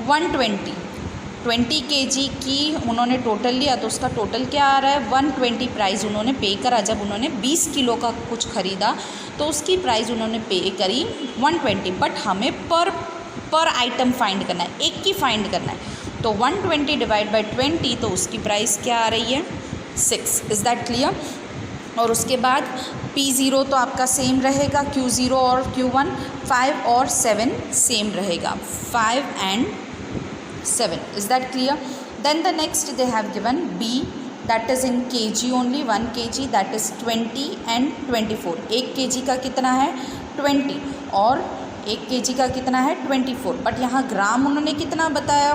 120 kg की उन्होंने टोटल लिया, तो उसका टोटल क्या आ रहा है? 120 प्राइस उन्होंने पे करा. जब उन्होंने 20 किलो का कुछ ख़रीदा तो उसकी प्राइस उन्होंने पे करी 120. बट हमें पर आइटम फाइंड करना है, एक की फाइंड करना है. तो 120 डिवाइड बाई 20, तो उसकी प्राइस क्या आ रही है? 6. Is that clear? और उसके बाद P0 तो आपका सेम रहेगा, Q0 और Q1 5 और 7 सेम रहेगा, 5 and 7. Is that clear? Then the next they have given B, that is in kg only. 1 kg that is 20 and 24. 1 kg का कितना है? 20 और 1 kg का कितना है? 24. बट यहाँ ग्राम उन्होंने कितना बताया?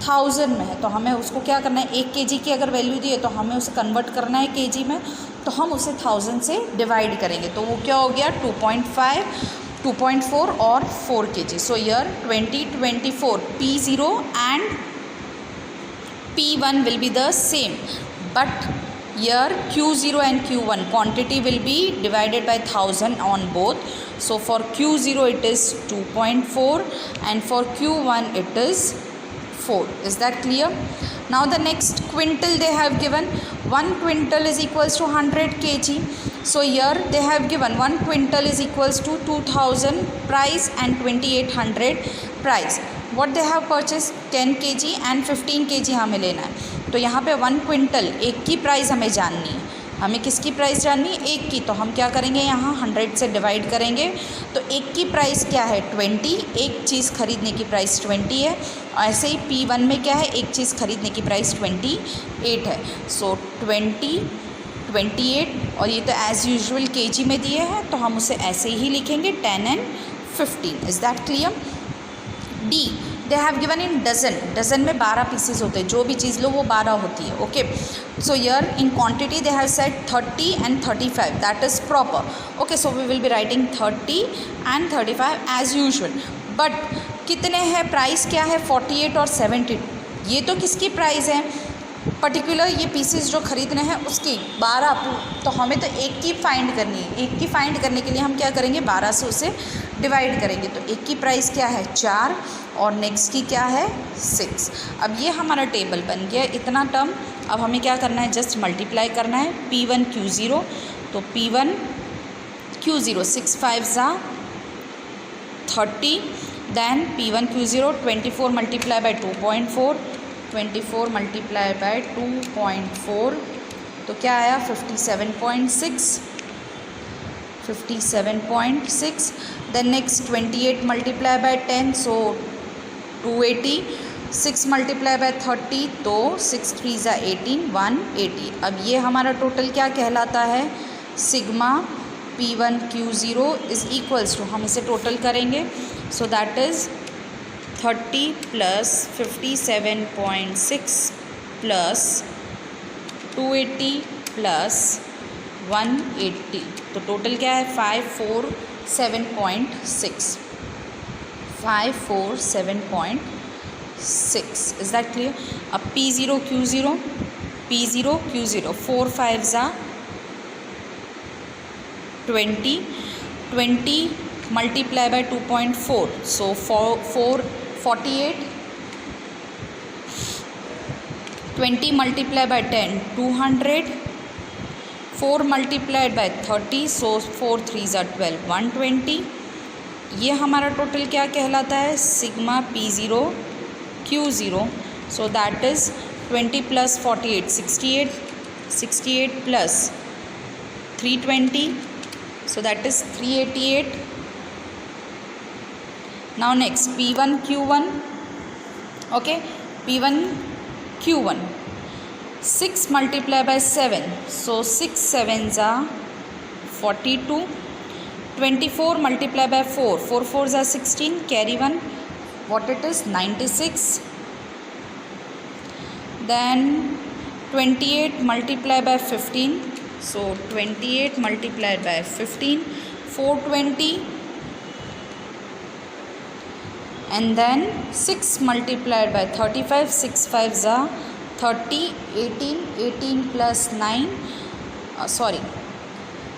1000 में है, तो हमें उसको क्या करना है? 1 kg की अगर वैल्यू दी है तो हमें उसे कन्वर्ट करना है kg में, तो हम उसे 1000 से डिवाइड करेंगे. तो वो क्या हो गया? 2.5, 2.4 और 4 kg. So here 20, 24, P0 and P1 will be the same, but here Q0 and Q1 quantity will be divided by 1000 on both. So for Q0 it is 2.4 and for Q1 it is 4. Is that clear? Now the next quintal they have given. 1 quintal is equals to 100 kg. So here they have given 1 quintal is equals to 2000 price and 2800 price. What they have purchased? 10 kg and 15 kg हमें लेना है. तो यहाँ पे 1 quintal एक की price हमें जाननी है. हमें किसकी प्राइस जाननी है? एक की. तो हम क्या करेंगे? यहाँ 100 से डिवाइड करेंगे. तो एक की प्राइस क्या है? 20. एक चीज़ खरीदने की प्राइस 20 है. ऐसे ही P1 में क्या है? एक चीज़ खरीदने की प्राइस 28 है. सो 20, 28 और ये तो एज़ यूजुअल kg में दिए हैं, तो हम उसे ऐसे ही लिखेंगे 10 and 15. Is that clear? D they have given in dozen. Dozen में 12 पीसेज होते हैं, जो भी चीज़ लो वो 12 होती है. Okay, so yeah in quantity they have said 30 and 35, that is proper. Okay, so we will be writing 30 and 35 as usual. But कितने हैं? प्राइस क्या है? 48 और 70. ये तो किसकी प्राइस है? पर्टिकुलर ये पीसेस जो ख़रीदने हैं उसकी 12. तो हमें तो एक की फाइंड करनी है. एक की फाइंड करने के लिए हम क्या करेंगे? 12 से उसे डिवाइड करेंगे. तो एक की प्राइस क्या है? 4 और नेक्स्ट की क्या है? 6. अब ये हमारा टेबल बन गया इतना टर्म. अब हमें क्या करना है? जस्ट मल्टीप्लाई करना है. P1 Q0, तो P1 Q0 6 5 ज़ा 30 Then P1 Q0 24 multiplied by 2.4, 24 multiplied by 2.4 तो क्या आया 57.6, 57.6. Then next 28 multiplied by 10 so 280, 6 multiplied by 30 तो 6 3 ज़ा 18, 180. अब ये हमारा टोटल क्या कहलाता है, sigma P1 Q0 is equals to, हम इसे टोटल करेंगे, सो that is 30 plus 57.6 plus 280 plus 180 तो टोटल क्या है 547.6, 547.6. Is that clear. अब P0 Q0, P0 Q0 4 5 ज़ा 20, 20 multiply by 2.4 so 48, 20 multiply by 10 200, 4 multiplied by 30 so 4 3 ज़ा 12, 120. ये हमारा टोटल क्या कहलाता है, sigma P0 Q0. So that is 20 plus 48 68, 68 plus 320 so that is 388. Now next P1 Q1, okay, P1 Q1 6 multiplied by 7 so 6 7s are 42, 24 multiplied by 4 4 4s are 16, carry 1 what it is 96. Then 28 multiplied by 15 so 28 multiplied by 15 420 and then 6 multiplied by 35 6 5s are 30, 18 18 plus 9 sorry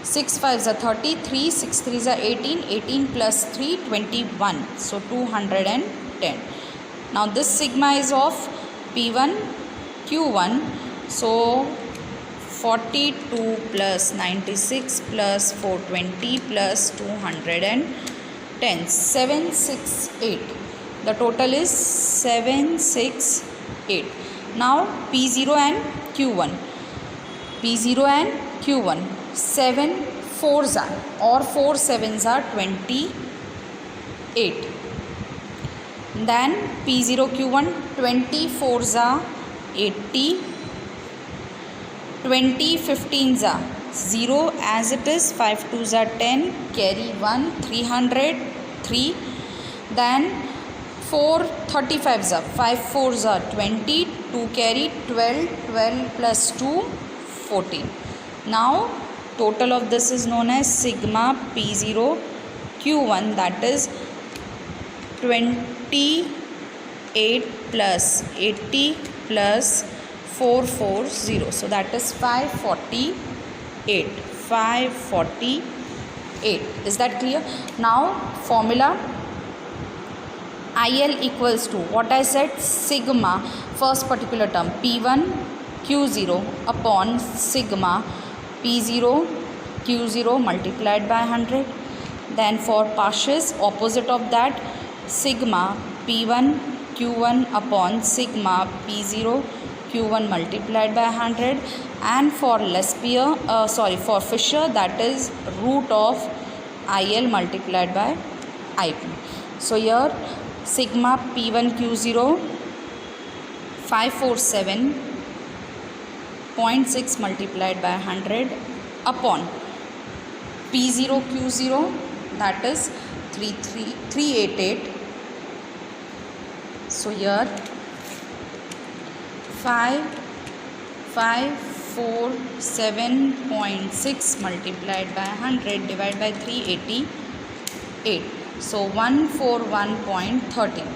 6 5s are 30, 3 6 3s are 18, 18 plus 3 21 so 210. Now this sigma is of P1 Q1 so 42 plus 96 plus 420 plus 210, 768. The total is 768. Now P0 and Q1, P0 and Q1 7 4s are or 4 7s are 28. Then P0 Q1 24s are 80, 20 15s are 0 as it is, 5 2s are 10, carry 1 300 3. Then 4 35s are 5 4s are 20, 2 carry 12, 12 plus 2 14. Now total of this is known as sigma P0 Q1 that is 28 plus 80 plus 440 so that is 548, 548. Is that clear? Now formula IL equals to what I said, sigma first particular term P1 Q0 upon sigma P0 Q0 multiplied by 100. Then for partials opposite of that sigma P1 Q1 upon sigma P0 Q1 multiplied by 100. And for Lespier for Fisher that is root of IL multiplied by IP. So here sigma P1 Q0 547.6 multiplied by 100 upon P0 Q0 that is 388. So here 547.6 multiplied by 100 divided by 388. So 141.13.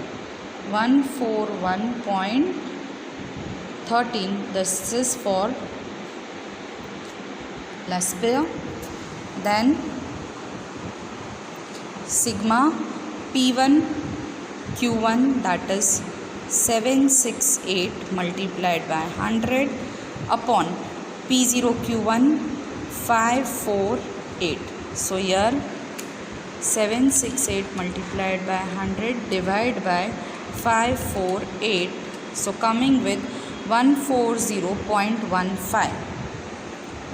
141.13. This is for Lespier. Then sigma P1 Q1 that is 768 multiplied by 100 upon P0 Q1 548. So here 768 multiplied by 100 divided by 548. So coming with 140.15.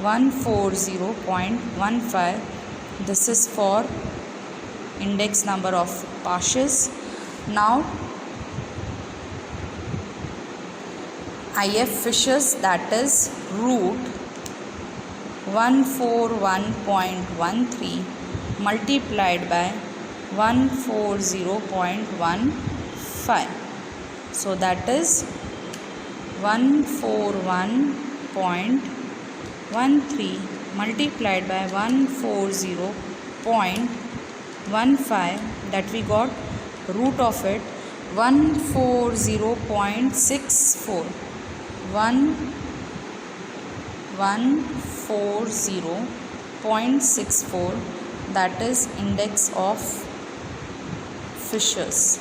140.15. This is for index number of Parshes. Now IF Fishers, that is root 141.13 multiplied by 140.15. So that is 141.13 multiplied by 140.15, that we got root of it 140.64. 140.64, that is index of Fishers.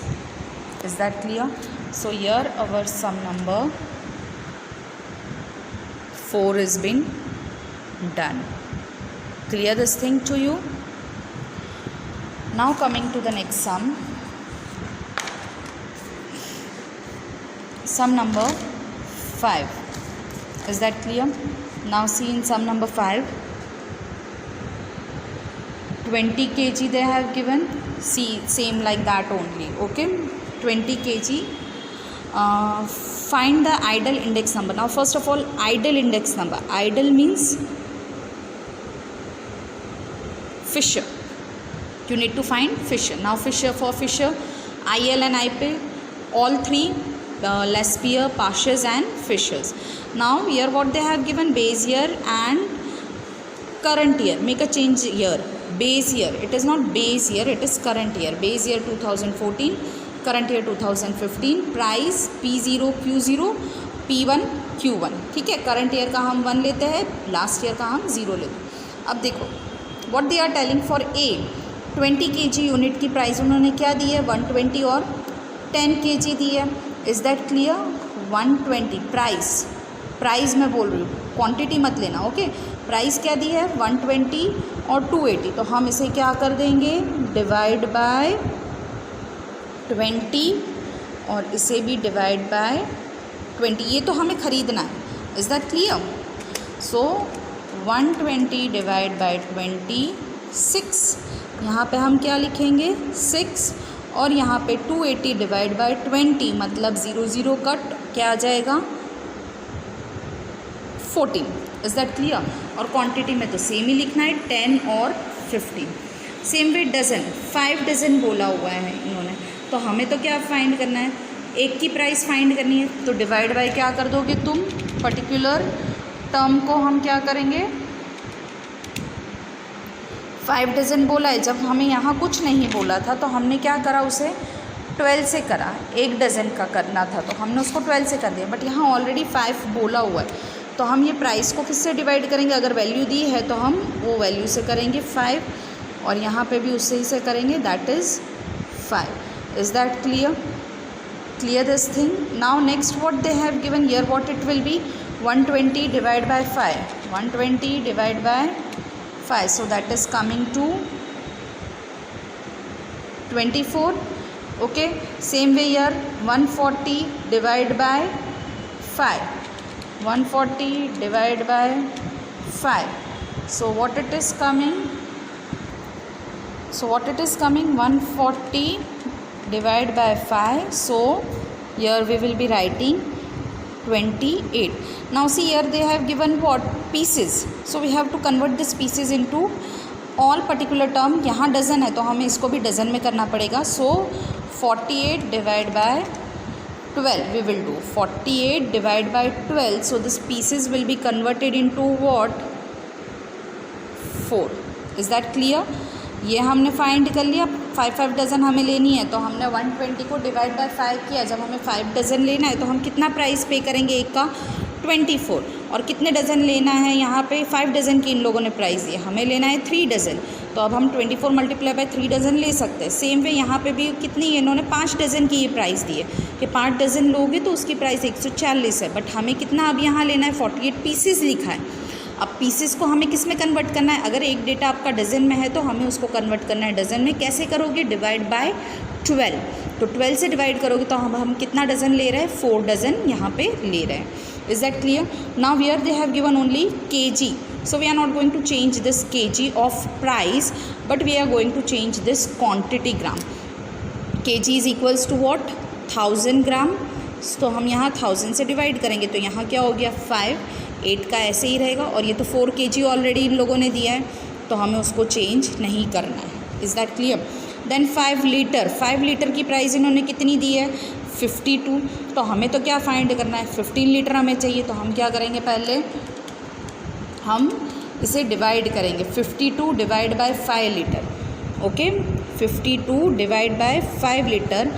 Is that clear? So here our sum number 4 is been done. Clear this thing to you? Now coming to the next sum. Sum number 5. Is that clear? Now see in sum number 5, 20 kg they have given. See, same like that only. Okay, 20 kg. Find the idle index number. Now first of all, idle index number. Idle means Fisher. You need to find Fisher. Now Fisher, for Fisher, IL and IP, all three, Lespier, Parshes and Fishers. Now here what they have given, base year and current year. Make a change here. Base year, it is not base year, it is current year. Base year 2014, current year 2015. Price P0 Q0, P1 Q1. ठीक है, current year का हम 1 लेते हैं, last year का हम 0 लेते हैं. अब देखो what they are telling for A. 20 kg unit की प्राइस उन्होंने क्या दी है, 120 और 10 kg दी है. Is that clear? 120 प्राइस मैं बोल रही हूँ, क्वांटिटी मत लेना. ओके, प्राइस क्या दी है, 120 और 280. तो हम इसे क्या कर देंगे, डिवाइड बाय 20 और इसे भी डिवाइड बाय 20. ये तो हमें ख़रीदना है. Is that clear? So 120 divide by 26. यहाँ पे हम क्या लिखेंगे, 6. और यहाँ पे 280 डिवाइड बाय 20, मतलब 0 0 कट, क्या आ जाएगा, 14. Is that clear? और क्वांटिटी में तो सेम ही लिखना है, 10 और 15. सेम वे डज़न, 5 डज़न बोला हुआ है इन्होंने. तो हमें तो क्या फाइंड करना है, एक की प्राइस फाइंड करनी है. तो डिवाइड बाय क्या कर दोगे तुम, पर्टिकुलर टर्म को हम क्या करेंगे, 5 डज़न बोला है. जब हमें यहाँ कुछ नहीं बोला था तो हमने क्या करा, उसे 12 से करा. 1 डज़न का करना था तो हमने उसको 12 से कर दिया. बट यहाँ ऑलरेडी 5 बोला हुआ है, तो हम ये प्राइस को किससे डिवाइड करेंगे, अगर वैल्यू दी है तो हम वो वैल्यू से करेंगे 5, और यहाँ पे भी उससे ही से करेंगे, that is 5. Is that clear? Clear this thing? Now next what they have given here, what it will be, 120 divide by 5. 120 divide by 5, so that is coming to 24. Okay, same way here, 140 divide by 5. 140 divide by 5. So what it is coming, 140 divide by 5. So here we will be writing 28. Now see here they have given what, pieces. So we have to convert this pieces into all particular term. यहाँ dozen है तो हमें इसको भी dozen में करना पड़ेगा. So 48 divide by 12 we will do. 48 divide by 12. So this pieces will be converted into what, 4. Is that clear? ये हमने फाइंड कर लिया. 5 डज़न हमें लेनी है तो हमने 120 को डिवाइड बाय 5 किया. जब हमें 5 डज़न लेना है तो हम कितना प्राइस पे करेंगे, एक का 24. और कितने डज़न लेना है, यहाँ पे 5 डज़न की इन लोगों ने प्राइस दी, हमें लेना है 3 डज़न. तो अब हम 24 मल्टीप्लाई बाय 3 डज़न ले सकते हैं. सेम वे यहाँ पे भी कितनी, इन्होंने 5 डज़न की ये प्राइस दी है कि 5 डज़न लोगे तो उसकी प्राइस 140 है. बट हमें कितना अब यहाँ लेना है, 48 पीसेस लिखा है. अब पीसेस को हमें किस में कन्वर्ट करना है, अगर एक डेटा आपका डजन में है तो हमें उसको कन्वर्ट करना है डजन में। कैसे करोगे, डिवाइड बाय 12, तो 12 से डिवाइड करोगे तो हम कितना डजन ले रहे हैं, 4 डजन यहाँ पे ले रहे हैं। Is that clear? Now here they have given only kg, so we are not going to change this kg of price, but we are going to change this quantity gram. kg is equals to what, 1000 ग्राम, तो हम यहाँ 1000 से divide करेंगे तो यहाँ क्या हो गया 5, 8 का ऐसे ही रहेगा, और ये तो 4 kg ऑलरेडी इन लोगों ने दिया है तो हमें उसको चेंज नहीं करना है। Is that clear? Then 5 litre, 5 litre की प्राइस इन्होंने कितनी दी है, 52, तो हमें तो क्या फाइंड करना है, 15 लीटर हमें चाहिए, तो हम क्या करेंगे, पहले हम इसे डिवाइड करेंगे, 52 divide by 5 litre, okay, 52 divide by 5 litre,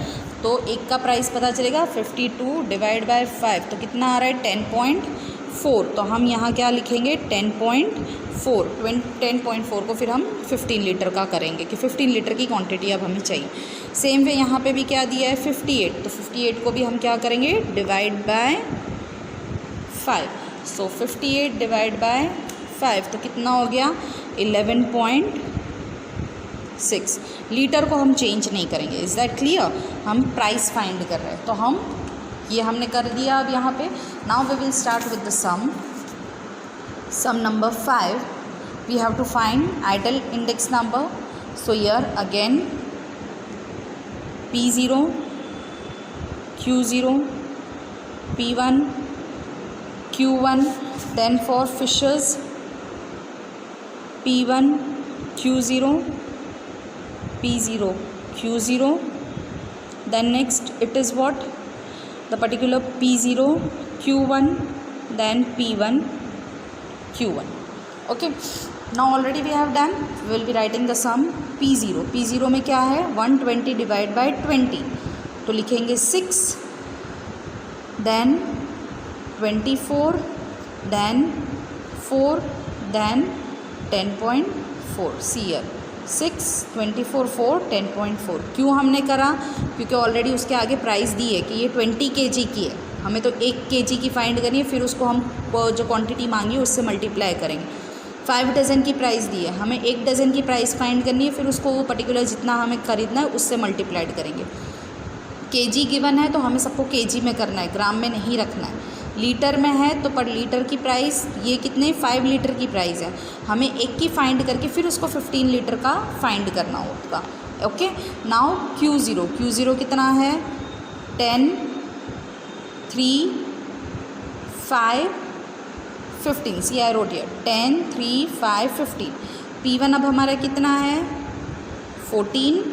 तो एक का प्राइस पता चलेगा 52 डिवाइड बाय 5, तो कितना आ रहा है 10.4, तो हम यहाँ क्या लिखेंगे 10.4 को फिर हम 15 लीटर का करेंगे कि 15 लीटर की क्वांटिटी अब हमें चाहिए। सेम वे यहाँ पे भी क्या दिया है 58, तो 58 को भी हम क्या करेंगे divide by 5, so 58 divide by 5 तो कितना हो गया 11.6। लीटर को हम चेंज नहीं करेंगे। Is that clear? हम प्राइस फाइंड कर रहे हैं, तो हम ये हमने कर दिया। अब यहाँ पे now we will start with the sum number 5 we have to find idle index number, so here again P0 Q0 P1 Q1, then for fishes P1 Q0 P0 Q0, then next it is what, the particular P0 Q1, then P1 Q1, okay. Now already we have done, we will be writing the sum P0, P0 में क्या है 120 divide by 20, तो लिखेंगे 6, then 24, then 4, then 10.4, see here 6 24 4 10.4। क्यों हमने करा, क्योंकि already उसके आगे प्राइस दी है कि ये 20 kg की है, हमें तो 1 kg की फाइंड करनी है, फिर उसको हम जो क्वांटिटी मांगी उससे मल्टीप्लाई करेंगे। 5 डज़न की प्राइस दी है, हमें 1 डज़न की प्राइस फाइंड करनी है, फिर उसको वो पर्टिकुलर जितना हमें खरीदना है उससे मल्टीप्लाइड करेंगे। kg गिवन है तो हमें सबको kg में करना है, ग्राम में नहीं रखना है। लीटर में है तो पर लीटर की प्राइस ये कितने 5 लीटर की प्राइस है, हमें एक की फाइंड करके फिर उसको 15 लीटर का फाइंड करना होगा, ओके। नाउ Q0, Q0 कितना है 10 3 5 15, सी आई रोट हियर 10 3 5 15। P1 अब हमारा कितना है 14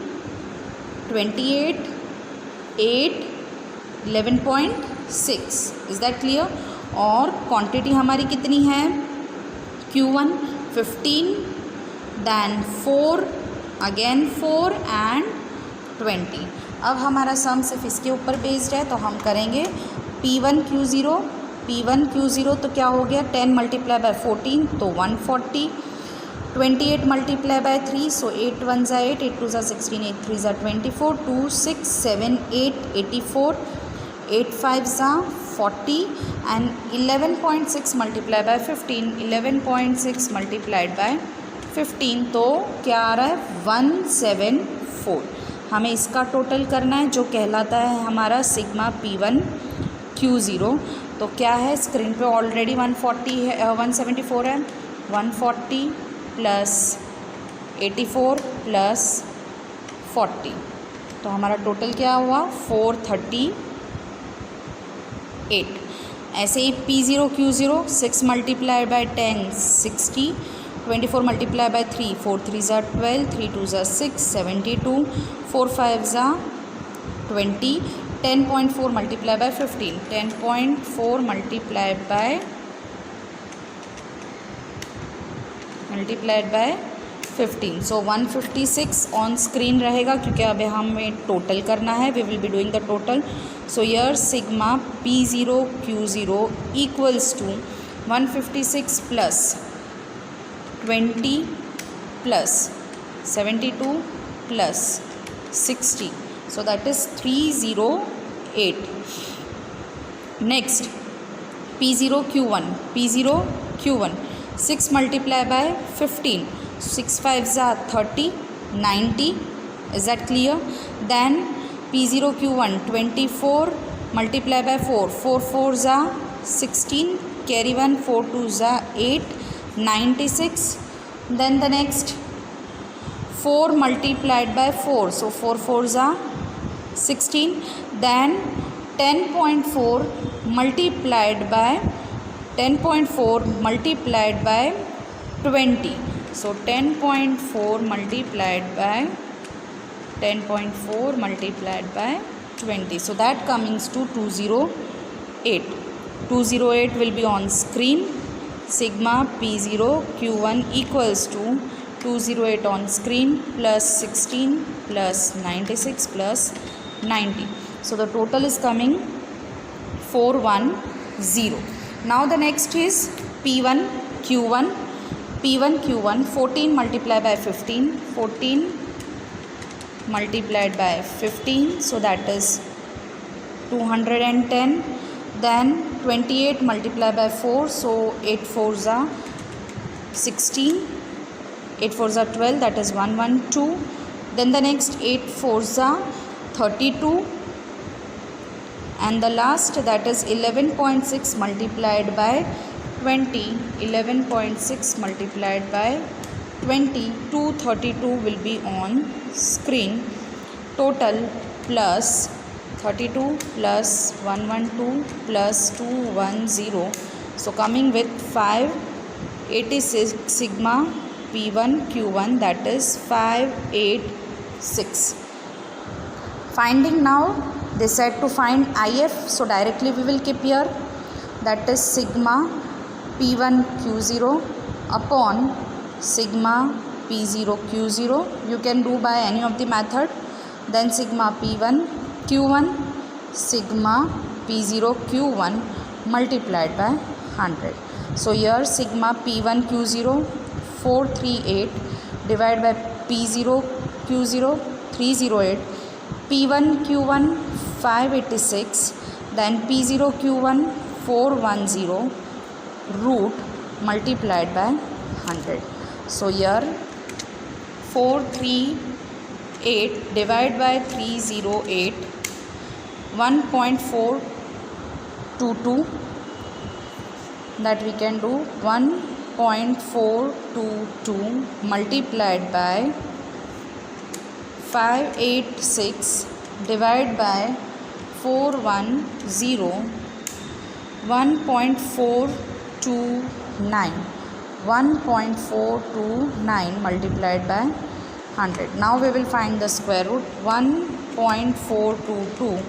28 8 11.6, इज़ दैट क्लियर? और क्वांटिटी हमारी कितनी है Q1 15, दैन 4 अगेन 4 एंड 20। अब हमारा सम सिर्फ इसके ऊपर बेस्ड है, तो हम करेंगे P1 Q0 तो क्या हो गया 10 मल्टीप्लाई बाय 14 तो 140, 28 मल्टीप्लाई बाय 3 सो 8 1 ज़ा 8 8 2 ज़ा 16 8 3 ज़ा 24 2 6 7 8 84 8 5 ज़ा 40 and 11.6 multiply by 15 11.6 multiplied by 15 तो क्या आ रहा है 174। हमें इसका टोटल करना है जो कहलाता है हमारा सिग्मा P1 Q0। तो क्या है स्क्रीन पे ऑलरेडी 140 है 174 है, 140 प्लस 84 प्लस 40 तो हमारा टोटल क्या हुआ 438। ऐसे ही P0 Q0 6 multiply by 10 60, 24 multiply by 3 4 3 ज़ा 12 3 2 ज़ा 6 72 4 5 ज़ा 20 10.4 multiply by 15 10.4 multiply by 15 so 156 on screen रहेगा क्योंकि अभी हमें टोटल करना है, we will be doing the total. So yeah sigma P0 Q0 equals to 156 plus 20 plus 72 plus 60 so that is 308। next P0 Q1 6 multiplied by 15, 6 5s are 30, 90. Is that clear? Then P0 Q1 24 multiplied by 4, 4 4s are 16, carry 1, 4 2s are 8, 96. Then the next 4 multiplied by 4, so 4 4s are 16. Then 10.4 multiplied by 20. So 10.4 multiplied by 20. So that comes to 208. 208 will be on screen. Sigma P0 Q1 equals to 208 on screen plus 16 plus 96 plus 90. So the total is coming 410. Now the next is P1 Q1. P1 Q1 14 multiplied by 15, 14 multiplied by 15, so that is 210. Then 28 multiplied by 4, so 8 4s are 16, 8 4s are 12, that is 112. Then the next 8 4s are 32, and the last, that is 11.6 multiplied by 20. 11.6 multiplied by 20, 232 will be on screen. Total plus 32 plus 112 plus 210, so coming with 586 sigma P1 Q1, that is 586. Finding now, they said to find IF, so directly we will keep here, that is sigma P1 Q0 upon sigma P0 Q0. You can do by any of the method. Then sigma P1 Q1 sigma P0 Q1 multiplied by 100. So here sigma P1 Q0 438 divided by P0 Q0 308, P1 Q1 586, then P0 Q1 410 root multiplied by 100. So here 438 divided by 308, 1.422, that we can do 1.422 multiplied by 586 divided by 410, 1.429. 1.429 multiplied by 100. Now we will find the square root. 1.422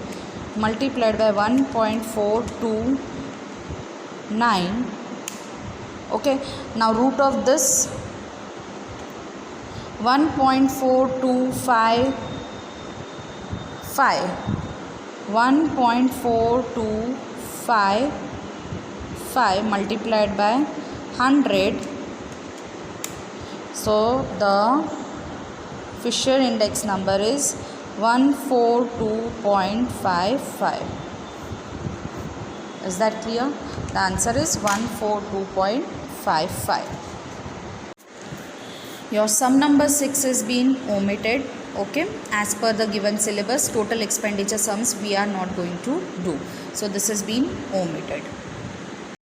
multiplied by 1.429. Okay, now root of this 1.4255, 1.425 multiplied by 100. So the Fisher index number is 142.55. Is that clear? The answer is 142.55. Your sum number 6 has been omitted. Okay, as per the given syllabus, total expenditure sums we are not going to do. So this has been omitted.